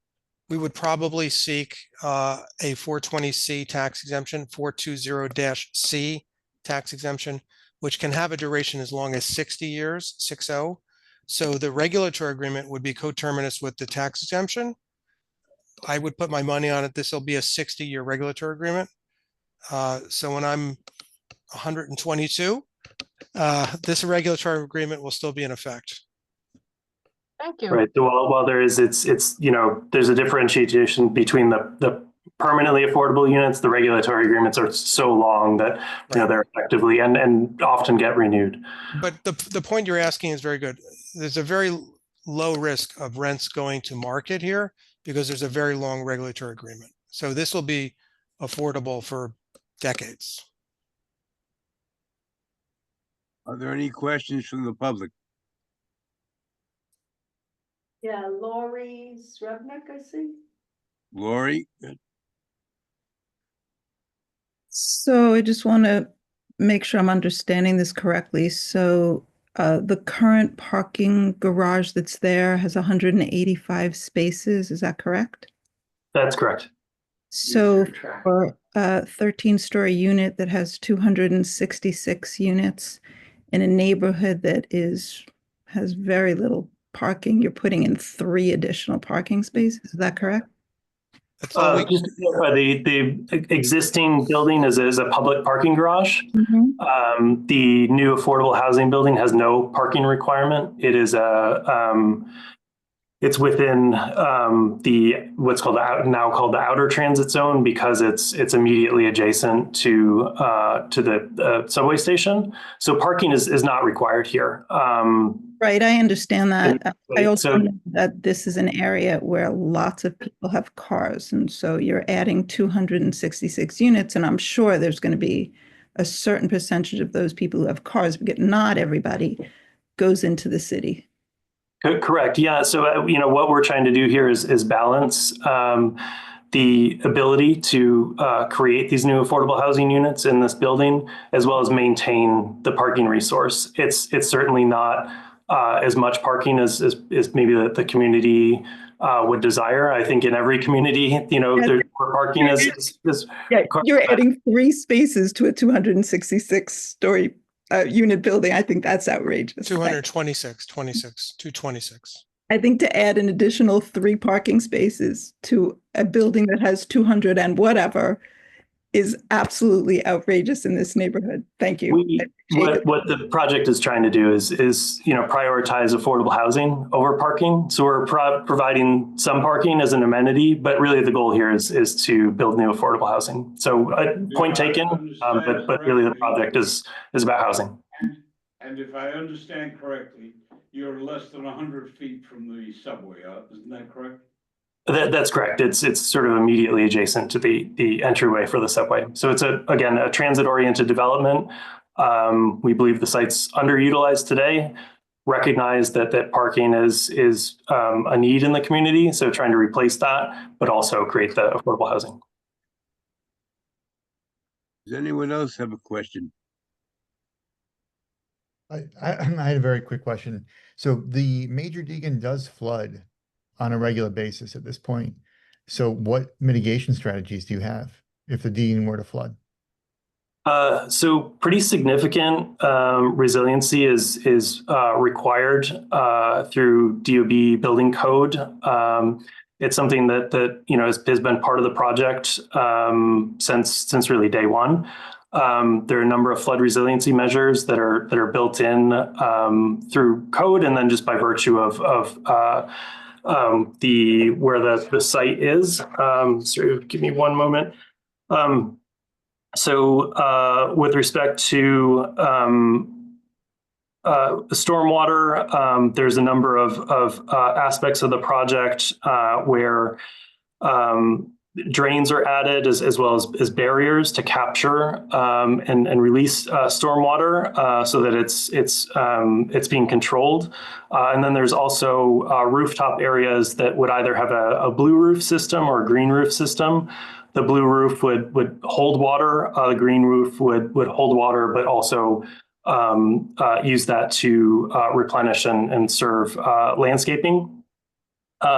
we would probably seek a 420C tax exemption, 420-C tax exemption, which can have a duration as long as 60 years, 60. So the regulatory agreement would be coterminous with the tax exemption. I would put my money on it. This will be a 60-year regulatory agreement. So when I'm 122, this regulatory agreement will still be in effect. Thank you. Right. So while there is, it's there's a differentiation between the permanently affordable units. The regulatory agreements are so long that they're effectively and often get renewed. But the point you're asking is very good. There's a very low risk of rents going to market here because there's a very long regulatory agreement. So this will be affordable for decades. Are there any questions from the public? Yeah, Lori Srebnick, I see. Lori? So I just want to make sure I'm understanding this correctly. So the current parking garage that's there has 185 spaces. Is that correct? That's correct. So for a 13-story unit that has 266 units in a neighborhood that has very little parking, you're putting in 3 additional parking spaces. Is that correct? The existing building is a public parking garage. Mm-hmm. The new affordable housing building has no parking requirement. It is it's within what's called now called the outer transit zone because it's immediately adjacent to the subway station. So parking is not required here. Right, I understand that. I also know that this is an area where lots of people have cars, and so you're adding 266 units, and I'm sure there's going to be a certain percentage of those people who have cars, but not everybody goes into the city. Correct. Yeah. So what we're trying to do here is balance the ability to create these new affordable housing units in this building, as well as maintain the parking resource. It's certainly not as much parking as maybe the community would desire. I think in every community, where parking is Yeah, car- you're adding 3 spaces to a 266-story unit building. I think that's outrageous. 226, 226. I think to add an additional 3 parking spaces to a building that has 200 and whatever is absolutely outrageous in this neighborhood. Thank you. I appreciate it. What the project is trying to do is prioritize affordable housing over parking. So we're providing some parking as an amenity, but really the goal here is to build new affordable housing. So point taken, but really the project is about housing. And if I understand correctly, you're less than 100 feet from the subway, isn't that correct? That's correct. It's sort of immediately adjacent to the entryway for the subway. So it's again a transit-oriented development. We believe the site's underutilized today. Recognize that parking is a need in the community, so trying to replace that, but also create the affordable housing. Does anyone else have a question? I had a very quick question. So the Major Deegan does flood on a regular basis at this point. So what mitigation strategies do you have if the Deegan were to flood? So pretty significant resiliency is required through DOB building code. It's something that has been part of the project since really day one. There are a number of flood resiliency measures that are built in through code, and then just by virtue of where the site is. So give me one moment. So with respect to stormwater, there's a number of aspects of the project where drains are added as well as barriers to capture and release stormwater so that it's being controlled. And then there's also rooftop areas that would either have a blue roof system or a green roof system. The blue roof would hold water. The green roof would hold water, but also use that to replenish and serve landscaping.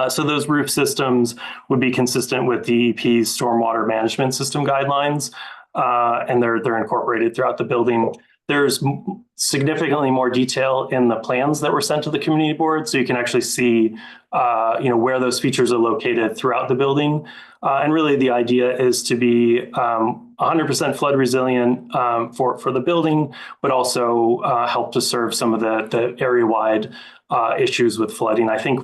So those roof systems would be consistent with DEP's stormwater management system guidelines, and they're incorporated throughout the building. There's significantly more detail in the plans that were sent to the community board, so you can actually see, where those features are located throughout the building. And really, the idea is to be 100% flood resilient for the building, but also help to serve some of the area-wide issues with flooding. I think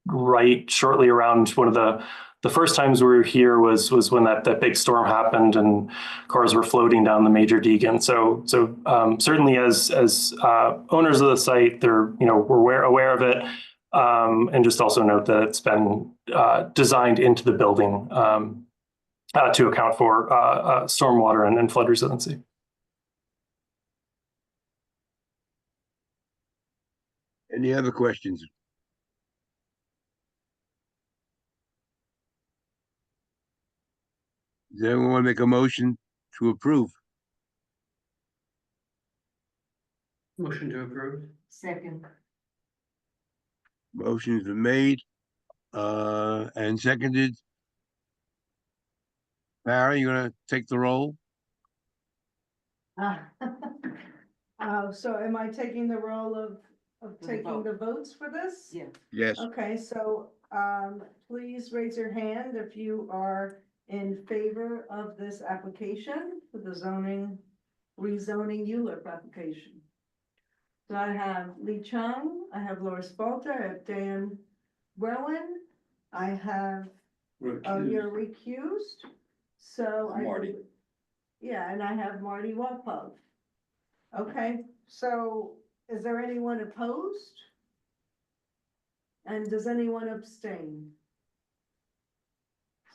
right shortly around one of the first times we were here was when that big storm happened and cars were floating down the Major Deegan. So certainly as owners of the site, we're aware of it, and just also note that it's been designed into the building to account for stormwater and flood resiliency. Any other questions? Does anyone want to make a motion to approve? Motion to approve. Second. Motion's been made and seconded. Barry, you gonna take the roll? So am I taking the role of taking the votes for this? Yeah. Yes. Okay, so, please raise your hand if you are in favor of this application for the rezoning ULIP application. So I have Lee Chung, I have Laura Spalter, I have Dan Rowan, I have, you're recused, so. Marty. Yeah, and I have Marty Wapov. Okay, so is there anyone opposed? And does anyone abstain?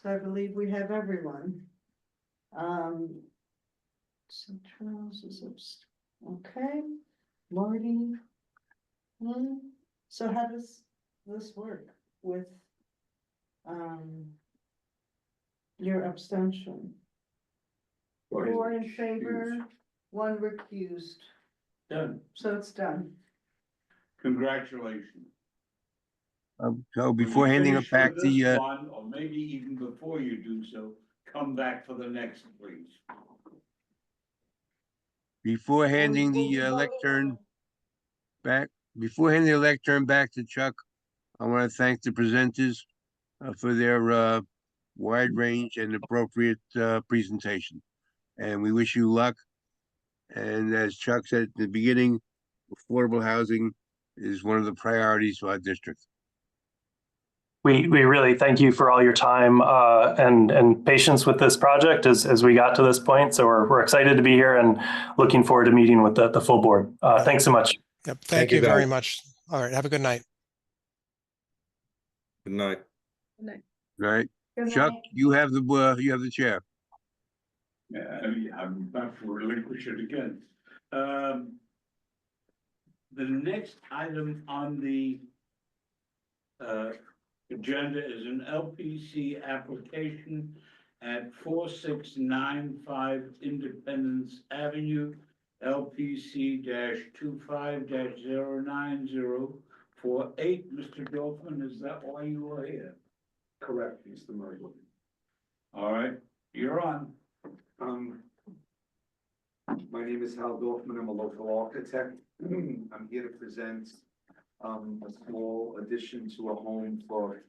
So I believe we have everyone. So Charles is okay, Marty. So how does this work with your abstention? 4 in favor, 1 recused. Done. So it's done. Congratulations. So before handing it back to you, Or maybe even before you do so, come back for the next, please. Before handing the lectern back, to Chuck, I want to thank the presenters for their wide range and appropriate presentation. And we wish you luck. And as Chuck said at the beginning, affordable housing is one of the priorities for our district. We really thank you for all your time and patience with this project as we got to this point. So we're excited to be here and looking forward to meeting with the full board. Thanks so much. Yep. Thank you very much. All right. Have a good night. Good night. Right, Good Chuck, night. you have the chair. Yeah, I'm about to relinquish it again. The next item on the agenda is an LPC application at 4695 Independence Avenue, LPC-25-09048. Mr. Dolphin, is that why you are here? Correct, Mr. Murray. All right, you're on. My name is Hal Dorfman. I'm a local architect. I'm here to present a small addition to a home for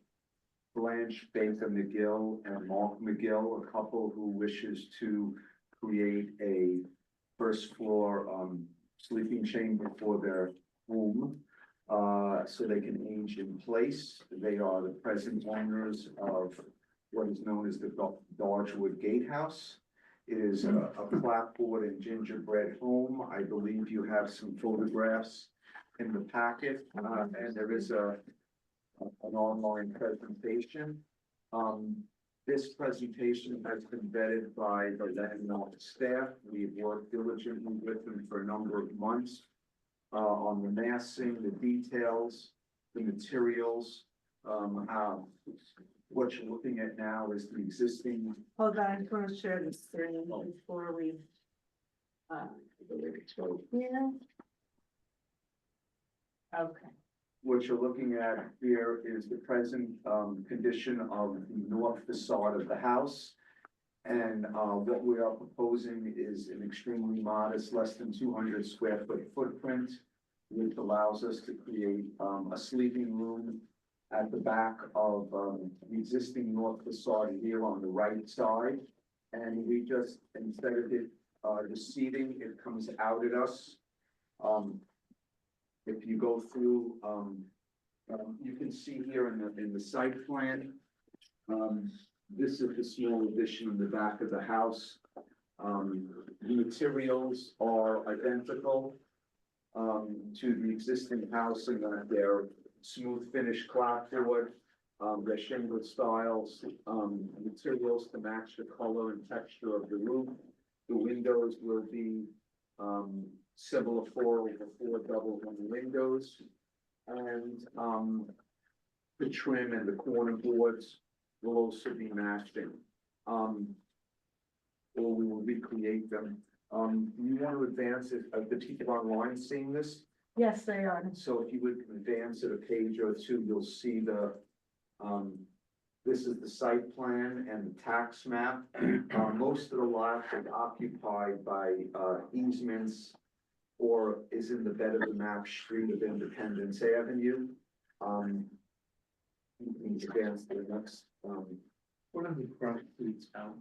Blanche Baker McGill and Mark McGill, a couple who wishes to create a first floor sleeping chamber for their home so they can age in place. They are the present owners of what is known as the Dodgewood Gatehouse. It is a clapboard and gingerbread home. I believe you have some photographs in the packet, and there is an online presentation. This presentation has been vetted by the landmark staff. We've worked diligently with them for a number of months on the massing, the details, the materials. What you're looking at now is the existing. Hold on, I just want to share this screen before we. Yeah. Okay. What you're looking at here is the present condition of the north facade of the house. And what we are proposing is an extremely modest, less than 200 square foot footprint, which allows us to create a sleeping room at the back of the existing north facade here on the right side. And we just, instead of it, the seating, it comes out at us. If you go through, you can see here in the site plan, this is the small addition in the back of the house. The materials are identical to the existing house in that they're smooth finish clapboard, they're shingle styles, materials to match the color and texture of the roof. The windows will be similar 4/4 double hung windows, and the trim and the corner boards will also be matching, or we will recreate them. You want to advance it? The people online seeing this? Yes, they are. So if you would advance it a page or two, you'll see the, this is the site plan and the tax map. Most of the lot is occupied by easements or is in the bed of the map street of Independence Avenue. You can advance to the next, What are the front streets out?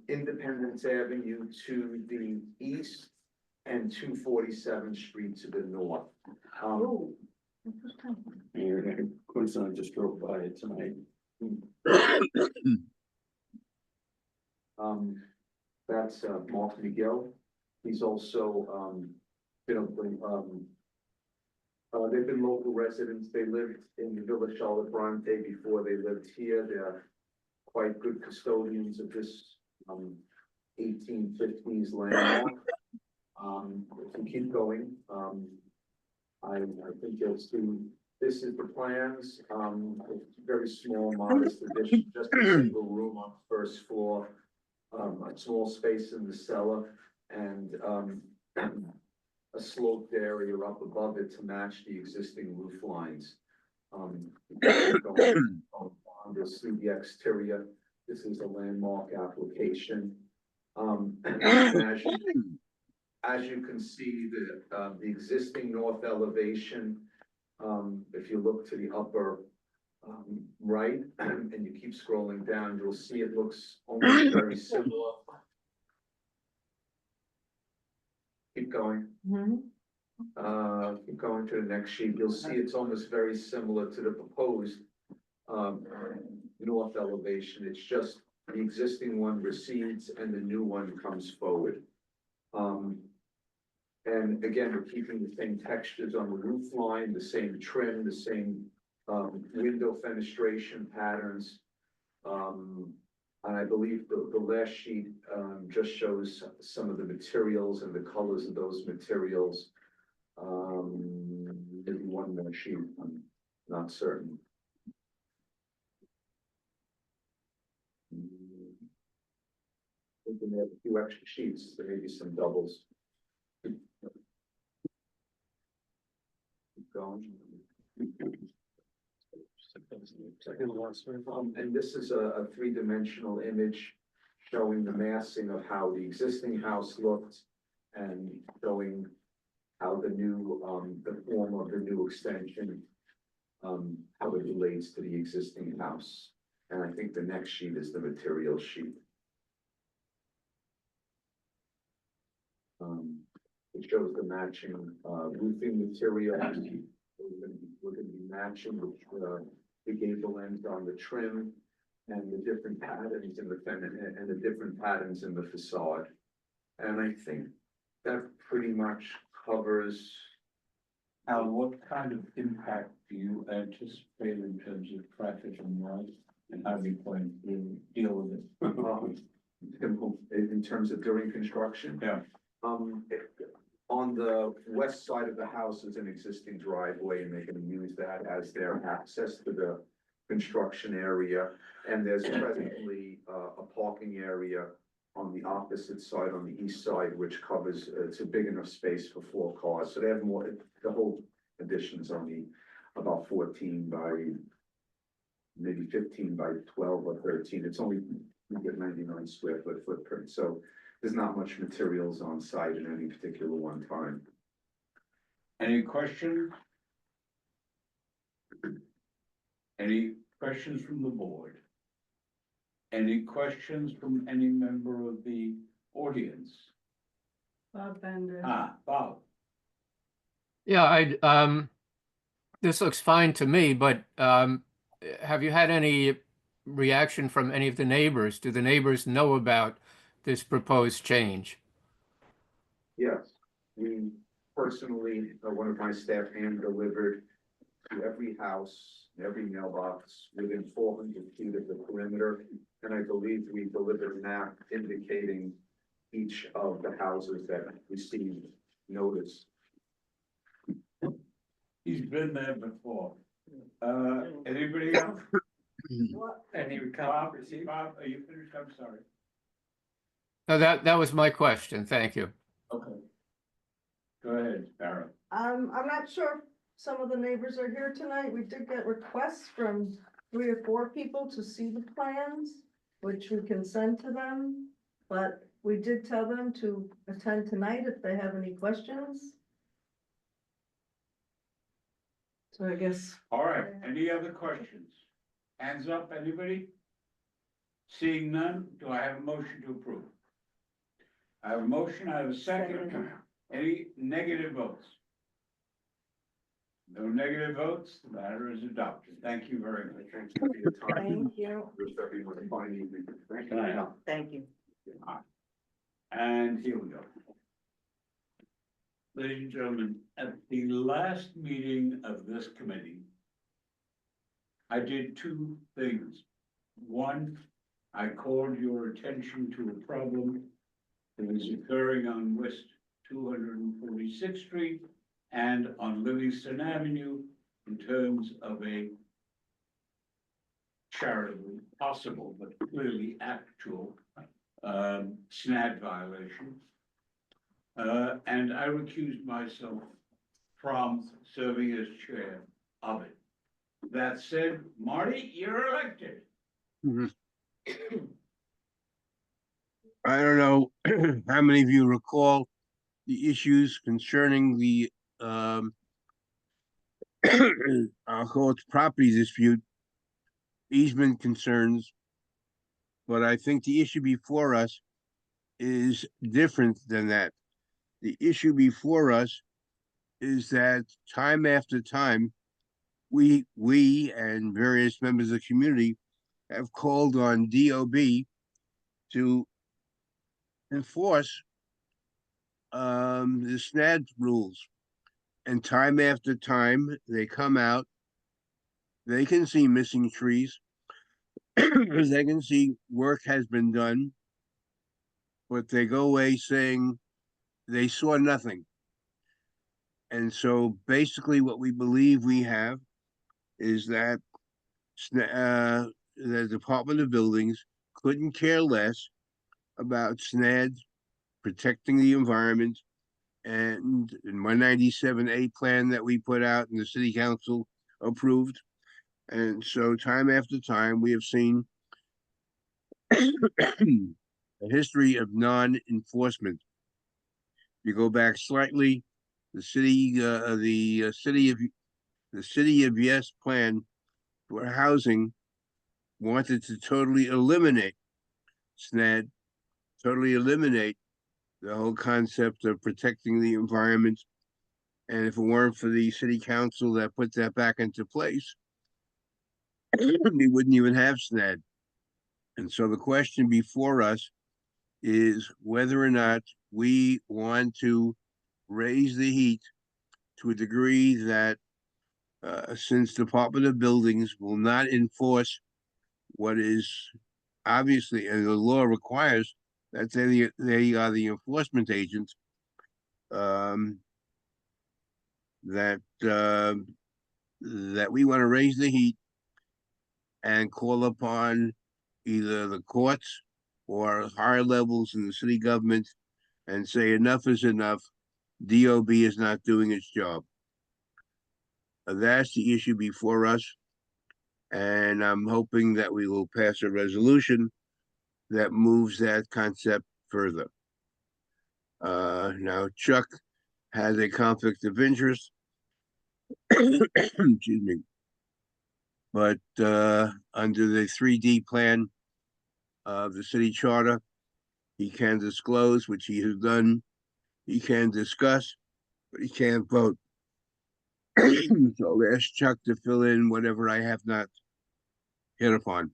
Independence Avenue to the east and 247th Street to the north. Oh. Quincy, I just drove by it tonight. That's Mark McGill. He's also they've been local residents. They lived in the Villa Charlotte Bronte before they lived here. They're quite good custodians of this 1850s landmark. If we keep going, I think you'll see, this is the plans, very small, modest addition, just a single room on the first floor, a small space in the cellar, and a sloped area up above it to match the existing roof lines. You'll see the exterior. This is a landmark application. And as you can see, the existing north elevation, if you look to the upper right, and you keep scrolling down, you'll see it looks almost very similar. Keep going. Keep going to the next sheet. You'll see it's almost very similar to the proposed north elevation. It's just the existing one recedes and the new one comes forward. And again, we're keeping the same textures on the roof line, the same trim, the same window fenestration patterns. And I believe the last sheet just shows some of the materials and the colors of those materials. Maybe one more sheet, I'm not certain. I think we have a few extra sheets, there may be some doubles. Keep going. And this is a three-dimensional image showing the massing of how the existing house looked and showing how the new, the form of the new extension, how it relates to the existing house. And I think the next sheet is the material sheet. It shows the matching roofing material. We're gonna be matching the gable ends on the trim and the different patterns in the different patterns in the facade. And I think that pretty much covers. Alan, what kind of impact do you anticipate in terms of traffic and noise, and how do you plan to deal with it? In terms of during construction? Yeah. On the west side of the house is an existing driveway, and they're gonna use that as their access to the construction area. And there's presently a parking area on the opposite side, on the east side, which covers, it's a big enough space for 4 cars. So they have more, the whole addition's only about 14 by maybe 15 by 12 or 13. It's only, you get 99 square foot footprint. So there's not much materials on site at any particular one time. Any questions? Any questions from the board? Any questions from any member of the audience? Bob Bender. Bob. Yeah, this looks fine to me, but have you had any reaction from any of the neighbors? Do the neighbors know about this proposed change? Yes, we personally, one of my staff hand delivered to every house, every mailbox within 400 feet of the perimeter. And I believe we delivered a map indicating each of the houses that received notice. He's been there before. Anybody else? Any Bob, are you finished? I'm sorry. No, that was my question. Thank you. Okay. Go ahead, Sarah. I'm not sure if some of the neighbors are here tonight. We did get requests from 3 or 4 people to see the plans, which we can send to them. But we did tell them to attend tonight if they have any questions. So I guess. All right, any other questions? Hands up, anybody? Seeing none, do I have a motion to approve? I have a motion, I have a second. Any negative votes? No negative votes, the matter is adopted. Thank you very much. Thank you for your time. Thank you. Wish everyone a fine evening. Thank Can I you. help? Thank you. And here we go. Ladies and gentlemen, at the last meeting of this committee, I did 2 things. One, I called your attention to a problem that is occurring on West 246th Street and on Livingston Avenue in terms of a charitably possible, but clearly actual SNAD violation. And I recused myself from serving as chair of it. That said, Marty, you're elected. Mhm. I don't know how many of you recall the issues concerning the, I'll call it property dispute, easement concerns. But I think the issue before us is different than that. The issue before us is that time after time, we and various members of the community have called on DOB to enforce the SNAD rules. And time after time, they come out, they can see missing trees, they can see work has been done, but they go away saying they saw nothing. And so basically what we believe we have is that the Department of Buildings couldn't care less about SNAD protecting the environment and in 197A plan that we put out and the city council approved. And so time after time, we have seen a history of non-enforcement. You go back slightly, the city of Yes plan for housing wanted to totally eliminate SNAD, totally eliminate the whole concept of protecting the environment. And if it weren't for the city council that put that back into place, we wouldn't even have SNAD. And so the question before us is whether or not we want to raise the heat to a degree that since Department of Buildings will not enforce what is obviously, and the law requires that they are the enforcement agents, that we want to raise the heat and call upon either the courts or higher levels in the city government and say enough is enough. DOB is not doing its job. That's the issue before us. And I'm hoping that we will pass a resolution that moves that concept further. Now, Chuck has a conflict of interest. Excuse me. But under the 3D plan of the city charter, he can disclose, which he has done. He can discuss, but he can't vote. So I'll ask Chuck to fill in whatever I have not hit upon.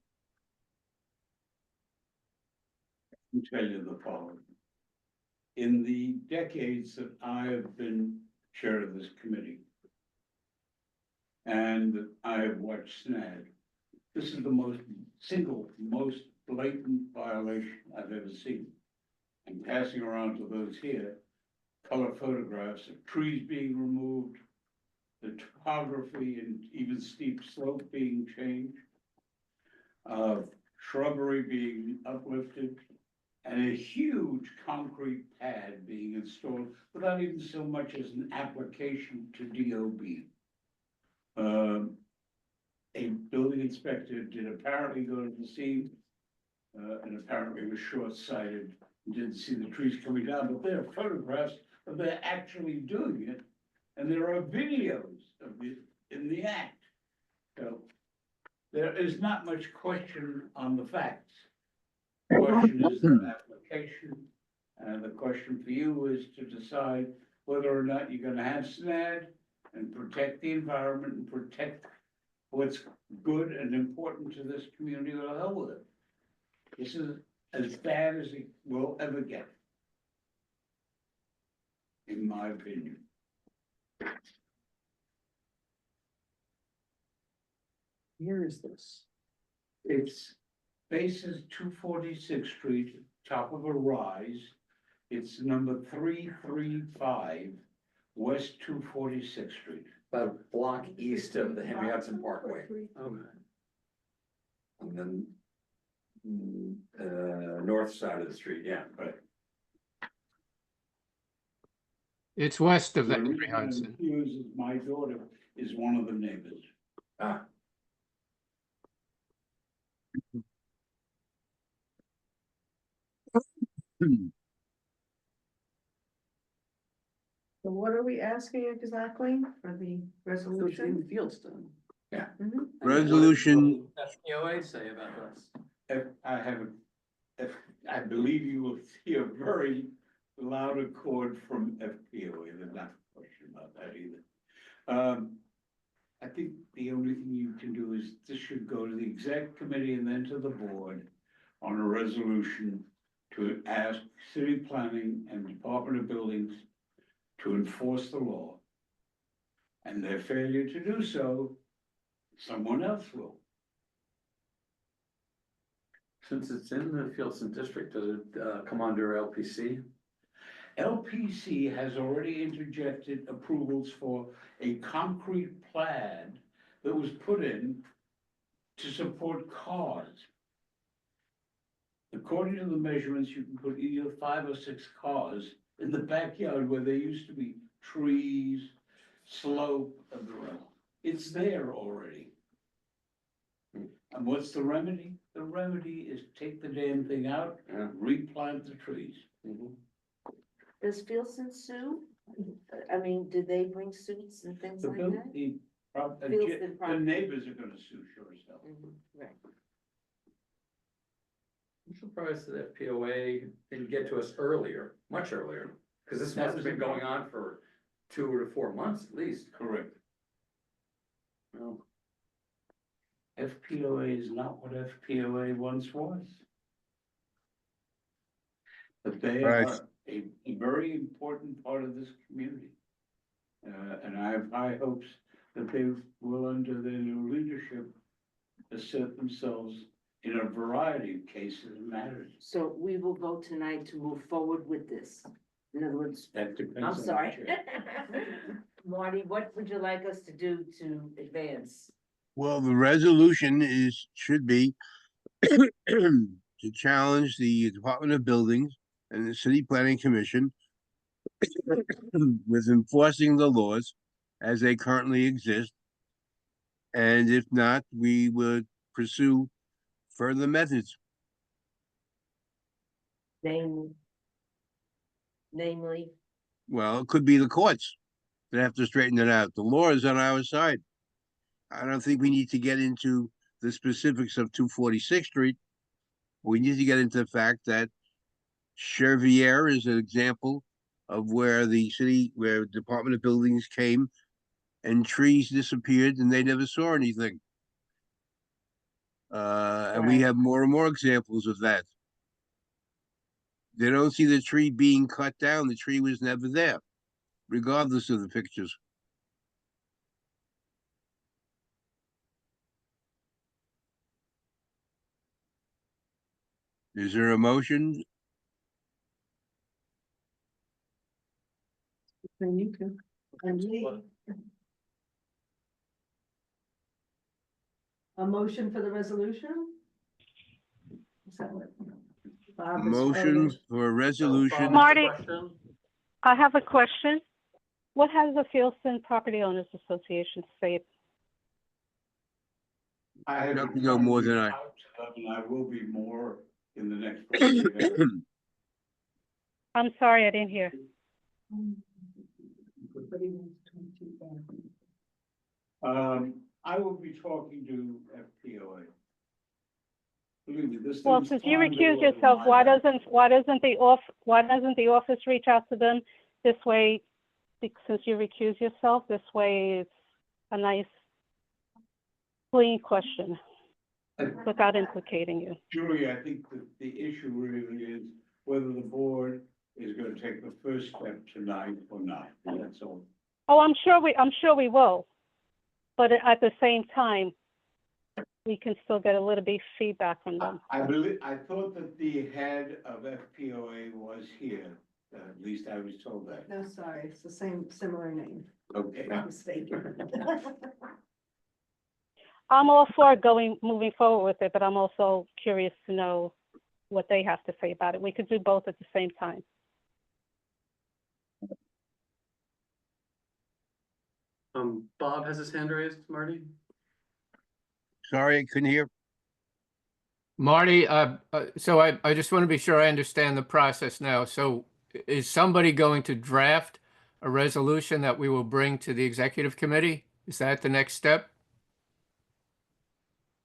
I'll tell you the following. In the decades that I have been chair of this committee, and I have watched SNAD, this is the most blatant violation I've ever seen. And passing around to those here, color photographs of trees being removed, the topography and even steep slope being changed, shrubbery being uplifted, and a huge concrete pad being installed without even so much as an application to DOB. A building inspector did apparently go to the scene, and apparently was short-sighted and didn't see the trees coming down, but there are photographs of they're actually doing it, and there are videos of it in the act. So there is not much question on the facts. The question is the application, and the question for you is to decide whether or not you're gonna have SNAD and protect the environment and protect what's good and important to this community, or the hell with it. This is as bad as it will ever get, in my opinion. Where is this? It's faces 246th Street, top of a rise. It's number 335, West 246th Street. About a block east of the Henry Hudson Parkway. Okay. And then north side of the street, yeah. Right. It's west of the The Henry reason I'm Hudson. confused is my daughter is one of the neighbors. Ah, So what are we asking exactly for the resolution? Fieldstone. Yeah. Mhm. Resolution, FPOA say about this. If I have, if, I believe you will see a very loud accord from FPOA, there's not a question about that either. I think the only thing you can do is this should go to the exec committee and then to the board on a resolution to ask city planning and Department of Buildings to enforce the law. And their failure to do so, someone else will. Since it's in the Fieldstone district, does it come under LPC? LPC has already interjected approvals for a concrete pad that was put in to support cars. According to the measurements, you can put either 5 or 6 cars in the backyard where there used to be trees, slope of the road. It's there already. And what's the remedy? The remedy is take the damn thing out, replant the trees. Does Fieldstone sue? I mean, do they bring suits and things The like bill, that? the Fieldstone neighbors are gonna sue, sure as hell. Right. I'm surprised that FPOA didn't get to us earlier, much earlier, because this must have been going on for 2 to 4 months at least. Correct. Well, FPOA is not what FPOA once was. But they Right. are a very important part of this community. And I have high hopes that they will, under their new leadership, assert themselves in a variety of cases and matters. So we will vote tonight to move forward with this. In other words, That depends I'm on the sorry. chair. Marty, what would you like us to do to advance? well, the resolution should be to challenge the Department of Buildings and the City Planning Commission with enforcing the laws as they currently exist. And if not, we would pursue further methods. Namely, Well, it could be the courts that have to straighten it out. The law is on our side. I don't think we need to get into the specifics of 246th Street. We need to get into the fact that Chervier is an example of where where Department of Buildings came and trees disappeared and they never saw anything. And we have more and more examples of that. They don't see the tree being cut down. The tree was never there, regardless of the pictures. Is there a motion? You can. A motion for the resolution? Is that what? Bob is Motion voting? for a resolution. Marty, I have a question. What has the Fieldstone Property Owners Association say? I have Not to go more than I. And I will be more in the next. I'm sorry, I didn't hear. I will be talking to FPOA. Believe me, this Well, thing's since you climbed recuse all over yourself, my why back. doesn't the office reach out to them this way? Since you recuse yourself, this way it's a nice, clean question without implicating you. Julie, I think that the issue really is whether the board is gonna take the first step tonight or not, that's all. Oh, I'm sure we will. But at the same time, we can still get a little bit of feedback from them. I thought that the head of FPOA was here, at least I was told that. No, sorry, it's the same, similar name. Okay. I'm mistaken. I'm all for moving forward with it, but I'm also curious to know what they have to say about it. We could do both at the same time. Bob has his hand raised, Marty. Sorry, I couldn't hear. Marty, so I just want to be sure I understand the process now. So is somebody going to draft a resolution that we will bring to the executive committee? Is that the next step?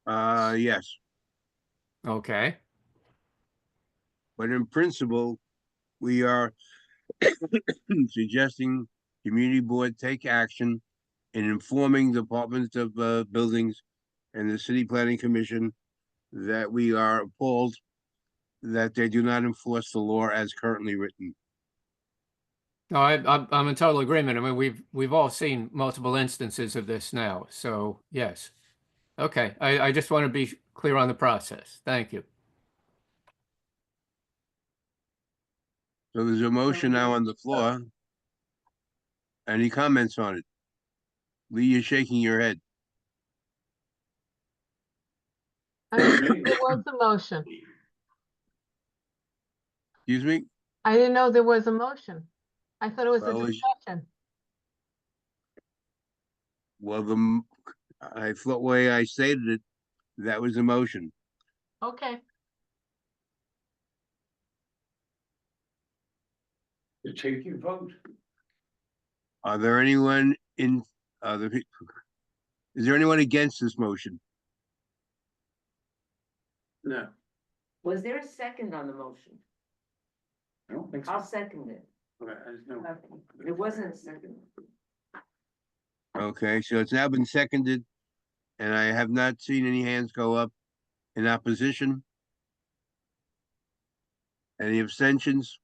Yes, Okay. but in principle, we are suggesting community board take action in informing the Department of Buildings and the City Planning Commission that we are appalled that they do not enforce the law as currently written. No, I'm in total agreement. I mean, we've all seen multiple instances of this now. So yes. Okay. I just want to be clear on the process. Thank you. So there's a motion now on the floor. Any comments on it? Lee, you're shaking your head. I didn't know there was a motion. Excuse me? I didn't know there was a motion. I thought it was a Well, discussion. Well, I thought way I stated it, that was a motion. Okay. To take your vote. Are there anyone in, is there anyone against this motion? No. Was there a second on the motion? I don't think so. I'll second it. Okay, I just know. It wasn't a second. Okay, so it's now been seconded, and I have not seen any hands go up in opposition. Any abstentions?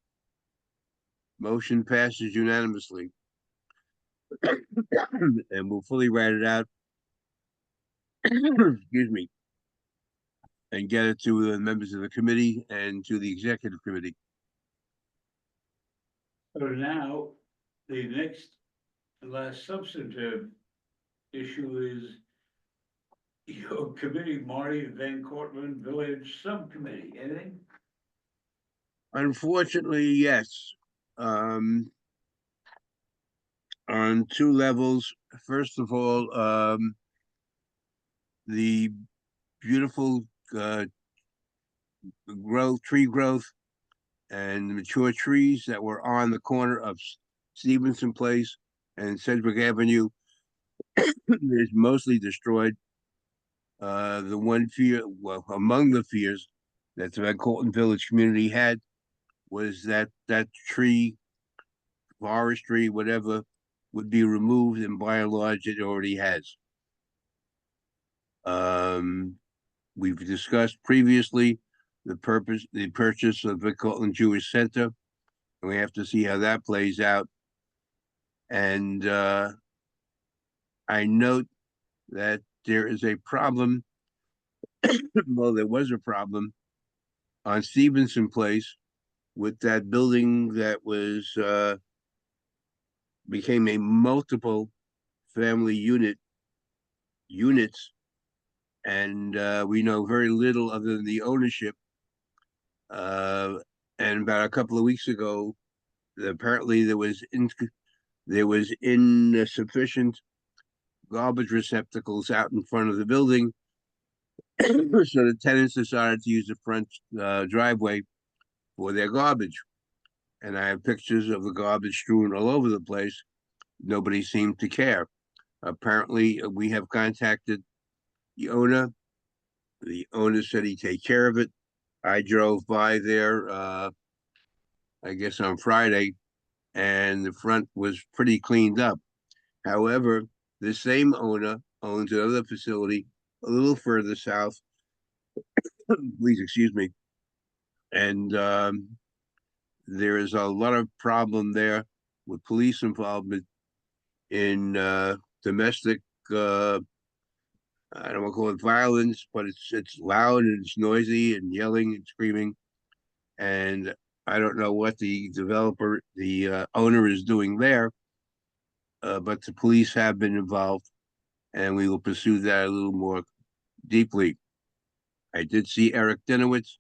Motion passes unanimously. And we'll fully write it out. Excuse me. And get it to the members of the committee and to the executive committee. So now, the next, last substantive issue is your committee, Marty, Van Cortlandt Village Subcommittee, anything? Unfortunately, yes. On two levels. First of all, the beautiful tree growth and mature trees that were on the corner of Stevenson Place and Sedgwick Avenue is mostly destroyed. The one fear, well, among the fears that the Van Cortlandt Village community had was that that tree, forestry, whatever, would be removed, and by and large, it already has. We've discussed previously the purchase of the Cortlandt Jewish Center, and we have to see how that plays out. And I note that there is a problem. Well, there was a problem on Stevenson Place with that building that was became a multiple family units, and we know very little other than the ownership. And about a couple of weeks ago, apparently there was insufficient garbage receptacles out in front of the building, so the tenants decided to use the front driveway for their garbage. And I have pictures of the garbage strewn all over the place. Nobody seemed to care. Apparently, we have contacted the owner. The owner said he'd take care of it. I drove by there, I guess on Friday, and the front was pretty cleaned up. However, the same owner owns another facility a little further south. Please excuse me. And there is a lot of problem there with police involvement in domestic, I don't want to call it violence, but it's loud and it's noisy and yelling and screaming. And I don't know what the owner is doing there, but the police have been involved, and we will pursue that a little more deeply. I did see Eric Dinowitz,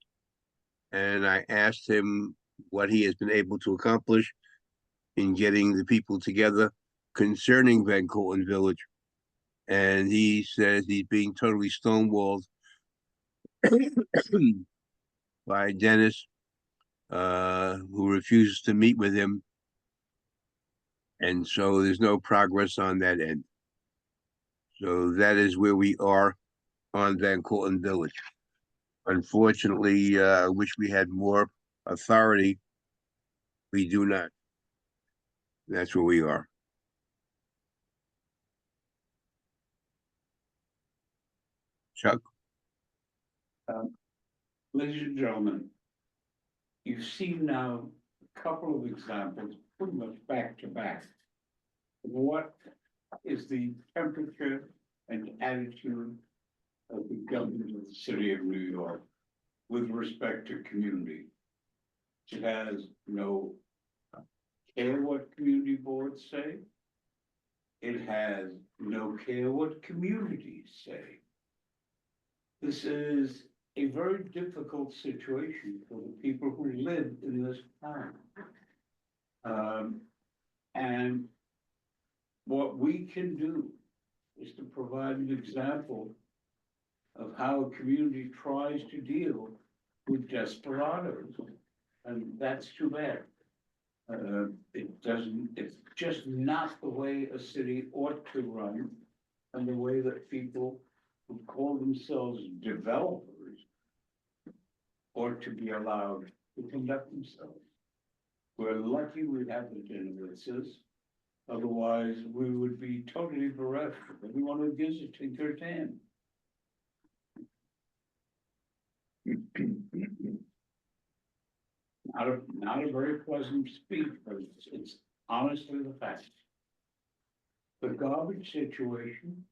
and I asked him what he has been able to accomplish in getting the people together concerning Van Cortlandt Village. And he says he's being totally stonewalled by Dennis, who refuses to meet with him. And so there's no progress on that end. So that is where we are on Van Cortlandt Village. Unfortunately, I wish we had more authority. We do not. That's where we are. Chuck? Ladies and gentlemen, you've seen now a couple of examples, pretty much back to back. What is the temperature and attitude of the government of the city of New York with respect to community? It has no care what community boards say. It has no care what communities say. This is a very difficult situation for the people who live in this town. And what we can do is to provide an example of how a community tries to deal with desperados, and that's too bad. It's just not the way a city ought to run, and the way that people who call themselves developers ought to be allowed to conduct themselves. We're lucky we have the Genovese, otherwise we would be totally bereft of anyone who gives a tinker's hand. Not a very pleasant speech, but it's honestly the fact. The garbage situation,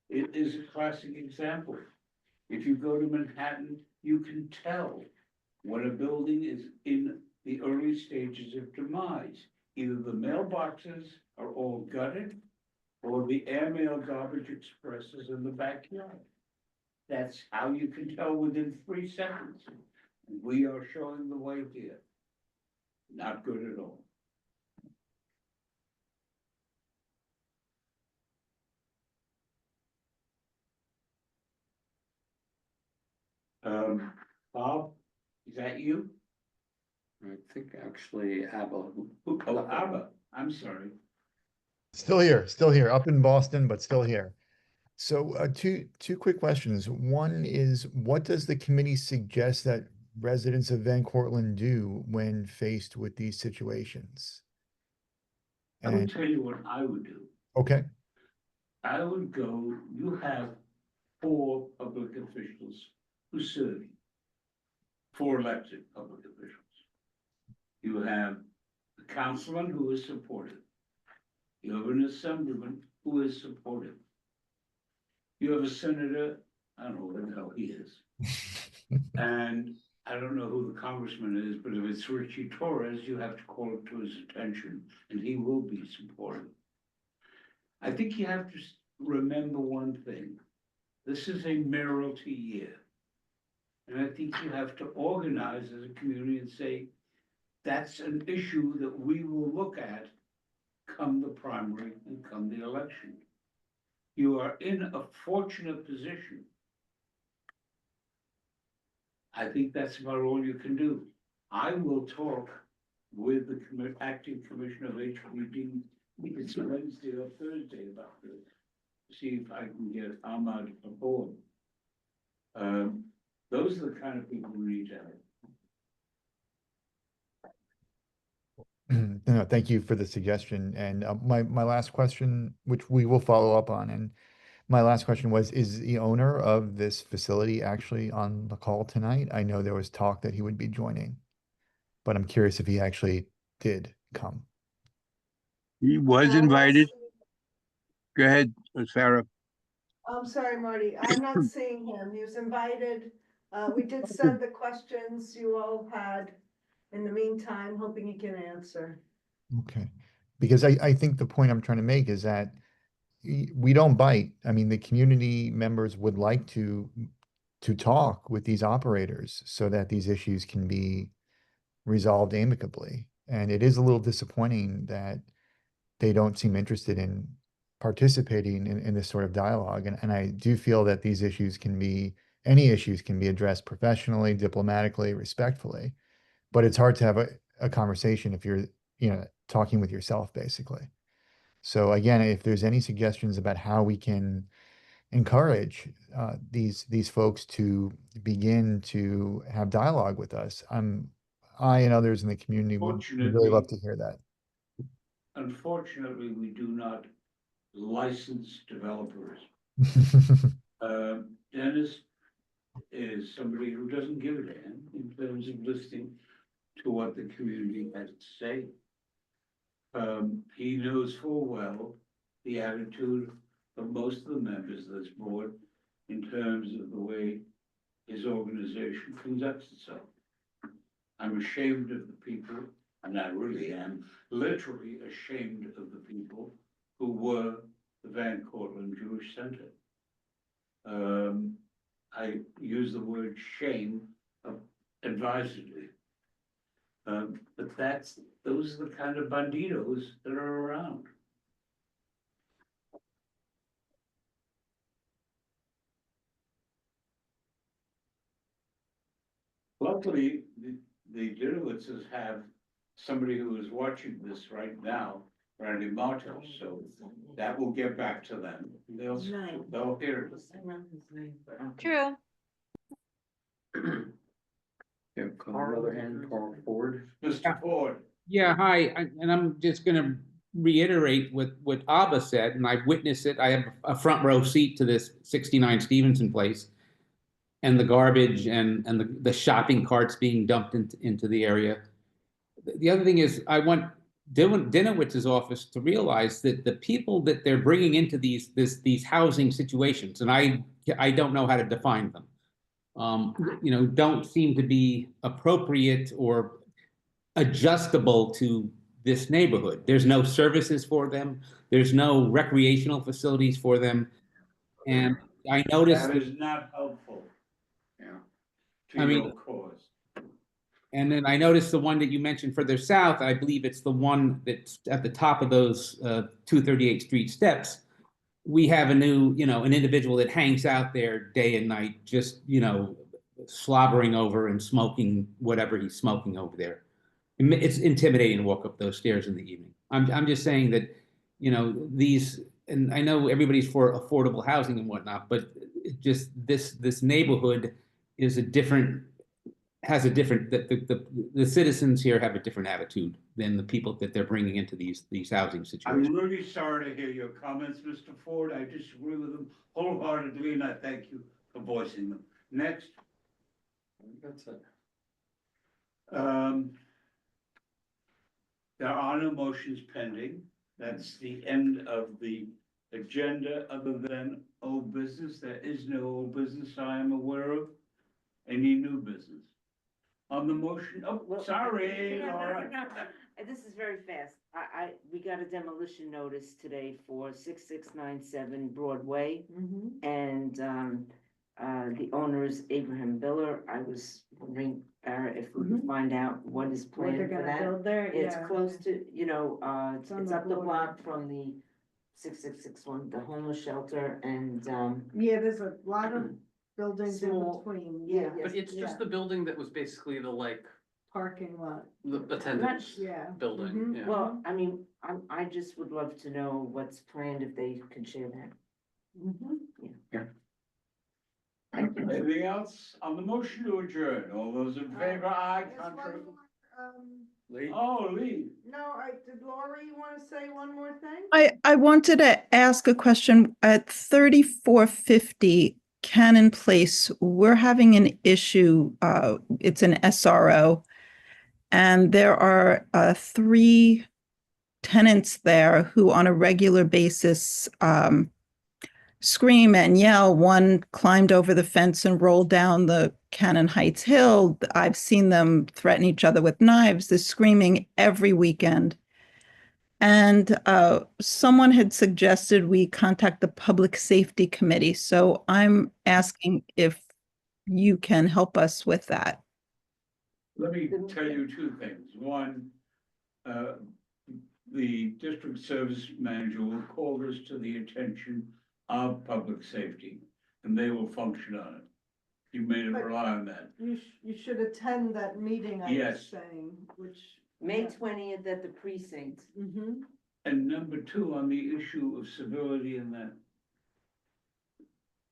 it is a classic example. If you go to Manhattan, you can tell when a building is in the early stages of demise. Either the mailboxes are all gutted, or the airmail garbage express is in the backyard. That's how you can tell within 3 seconds. We are showing the way here. Not good at all. Bob, is that you? I think actually Abba. Oh, Abba, I'm sorry. Still here, up in Boston, but still here. So two quick questions. One is, what does the committee suggest that residents of Van Cortlandt do when faced with these situations? I would tell you what I would do. Okay, I would go, you have 4 public officials who serve you. 4 elected public officials. You have the councilman who is supportive. You have an assemblyman who is supportive. You have a senator, I don't know what the hell he is. And I don't know who the congressman is, but if it's Richie Torres, you have to call it to his attention, and he will be supportive. I think you have to remember one thing. This is a mayoralty year. And I think you have to organize as a community and say, that's an issue that we will look at come the primary and come the election. You are in a fortunate position. I think that's about all you can do. I will talk with the acting commissioner of HPD. It's Wednesday or Thursday about this. See if I can get Ahmad aboard. Those are the kind of people we need to have. no, thank you for the suggestion. And my last question, which we will follow up on, and my last question was, is the owner of this facility actually on the call tonight? I know there was talk that he would be joining, but I'm curious if he actually did come. He was invited. Go ahead, Sarah. I'm sorry, Marty, I'm not seeing him. He was invited. We did send the questions you all had in the meantime, hoping he can answer. Okay, because I think the point I'm trying to make is that we don't bite. I mean, the community members would like to talk with these operators so that these issues can be resolved amicably. And it is a little disappointing that they don't seem interested in participating in this sort of dialogue. And I do feel that these issues can be any issues can be addressed professionally, diplomatically, respectfully. But it's hard to have a conversation if you're, talking with yourself, basically. So again, if there's any suggestions about how we can encourage these folks to begin to have dialogue with us, I and others in the community would really love to hear that. Unfortunately, we do not license developers. Dennis is somebody who doesn't give a damn in terms of listening to what the community has to say. He knows full well the attitude of most of the members of this board in terms of the way his organization conducts itself. I'm ashamed of the people, and I really am literally ashamed of the people who were the Van Cortlandt Jewish Center. I use the word shame advisedly. But those are the kind of banditos that are around. Luckily, the Dinowitzes have somebody who is watching this right now, Randy Martel, so that will get back to them. They'll hear it. True. Yeah, on the other hand, Carl Ford. Mr. Ford. Yeah, hi, and I'm just gonna reiterate what Abba said, and I've witnessed it. I have a front row seat to this 69 Stevenson Place. And the garbage and the shopping carts being dumped into the area. The other thing is, I want Dinowitz's office to realize that the people that they're bringing into these housing situations, and I don't know how to define them, don't seem to be appropriate or adjustable to this neighborhood. There's no services for them. There's no recreational facilities for them. And I noticed that is not helpful. I mean, cause. And then I noticed the one that you mentioned further south, I believe it's the one that's at the top of those 238th Street steps. We have an individual that hangs out there day and night, just, slobbering over and smoking whatever he's smoking over there. It's intimidating to walk up those stairs in the evening. I'm just saying that, these, and I know everybody's for affordable housing and whatnot, but just this neighborhood is the citizens here have a different attitude than the people that they're bringing into these housing situations. I'm really sorry to hear your comments, Mr. Ford. I disagree with them wholeheartedly, and I thank you for voicing them. Next. That's it. There are no motions pending. That's the end of the agenda, other than old business. There is no old business I am aware of. Any new business? On the motion, sorry, Laura. This is very fast. We got a demolition notice today for 6697 Broadway. And the owner is Abraham Biller. I was wondering, if we could find out what is planned for that. Build there, It's yeah. close to, it's on up the border. block from the 6661, the homeless shelter, and Yeah, there's a lot of buildings in Small- between, yeah, yeah. yes. But it's just Yeah. the building that was basically the Parking lot. the attendance Yeah. building, Mhm. yeah. well, I mean, I just would love to know what's planned if they could share that. Anything else on the motion to adjourn? All those in favor, aye, contrary? Lee? Oh, Lee. No, did Lori want to say one more thing? I wanted to ask a question. At 3450 Cannon Place, we're having an issue. It's an SRO, and there are 3 tenants there who on a regular basis scream and yell. One climbed over the fence and rolled down the Cannon Heights Hill. I've seen them threaten each other with knives. They're screaming every weekend. And someone had suggested we contact the Public Safety Committee. So I'm asking if you can help us with that. Let me tell you 2 things. One, the district service manager will call this to the attention of public safety, and they will function on it. You may rely on that. You should attend that meeting, I was Yes. saying, which. May 20th at the precinct. Mm-hmm. And number two, on the issue of civility and that.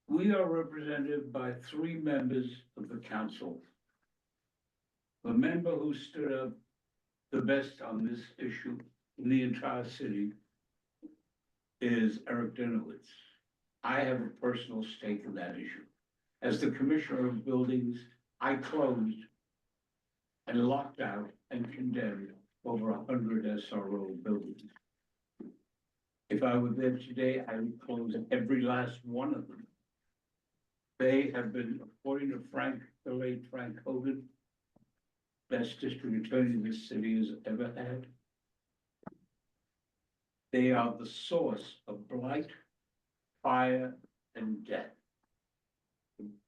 We are represented by 3 members of the council. The member who stood up the best on this issue in the entire city is Eric Dinowitz. I have a personal stake in that issue. As the commissioner of buildings, I closed and locked out and condemned over 100 SRO buildings. If I were there today, I would close every last one of them. They have been, according to the late Frank Hogan, best district attorney this city has ever had. They are the source of blight, fire, and death.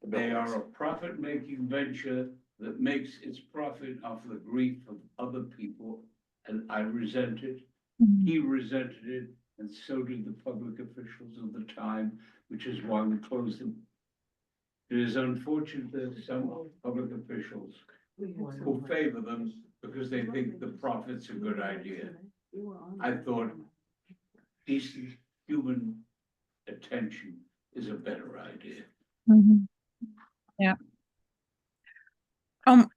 They are a profit-making venture that makes its profit off the grief of other people, and I resent it. He resented it, and so did the public officials of the time, which is why we closed them. It is unfortunate that some public officials who favor them because they think the profit's a good idea. I thought decent human attention is a better idea. Yeah. Thank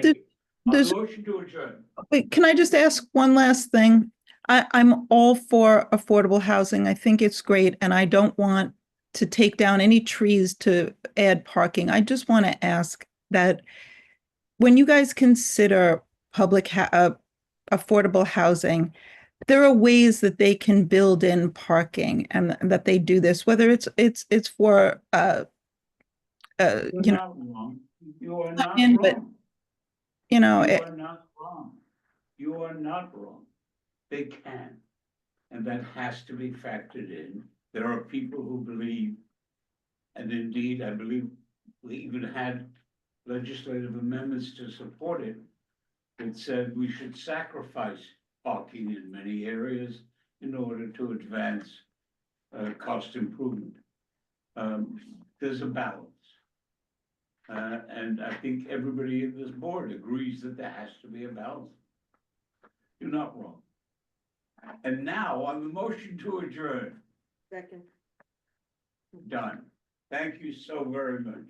There- you. On there's- the motion to adjourn. Wait, can I just ask one last thing? I'm all for affordable housing. I think it's great, and I don't want to take down any trees to add parking. I just want to ask that when you guys consider affordable housing, there are ways that they can build in parking and that they do this, whether it's for You're you know, not wrong. You are not in, but wrong. you know, You are not wrong. You are not wrong. They can. And that has to be factored in. There are people who believe, and indeed, I believe we even had legislative amendments to support it. That said we should sacrifice parking in many areas in order to advance cost improvement. There's a balance. And I think everybody in this board agrees that there has to be a balance. You're not wrong. And now on the motion to adjourn, Second. done. Thank you so very much.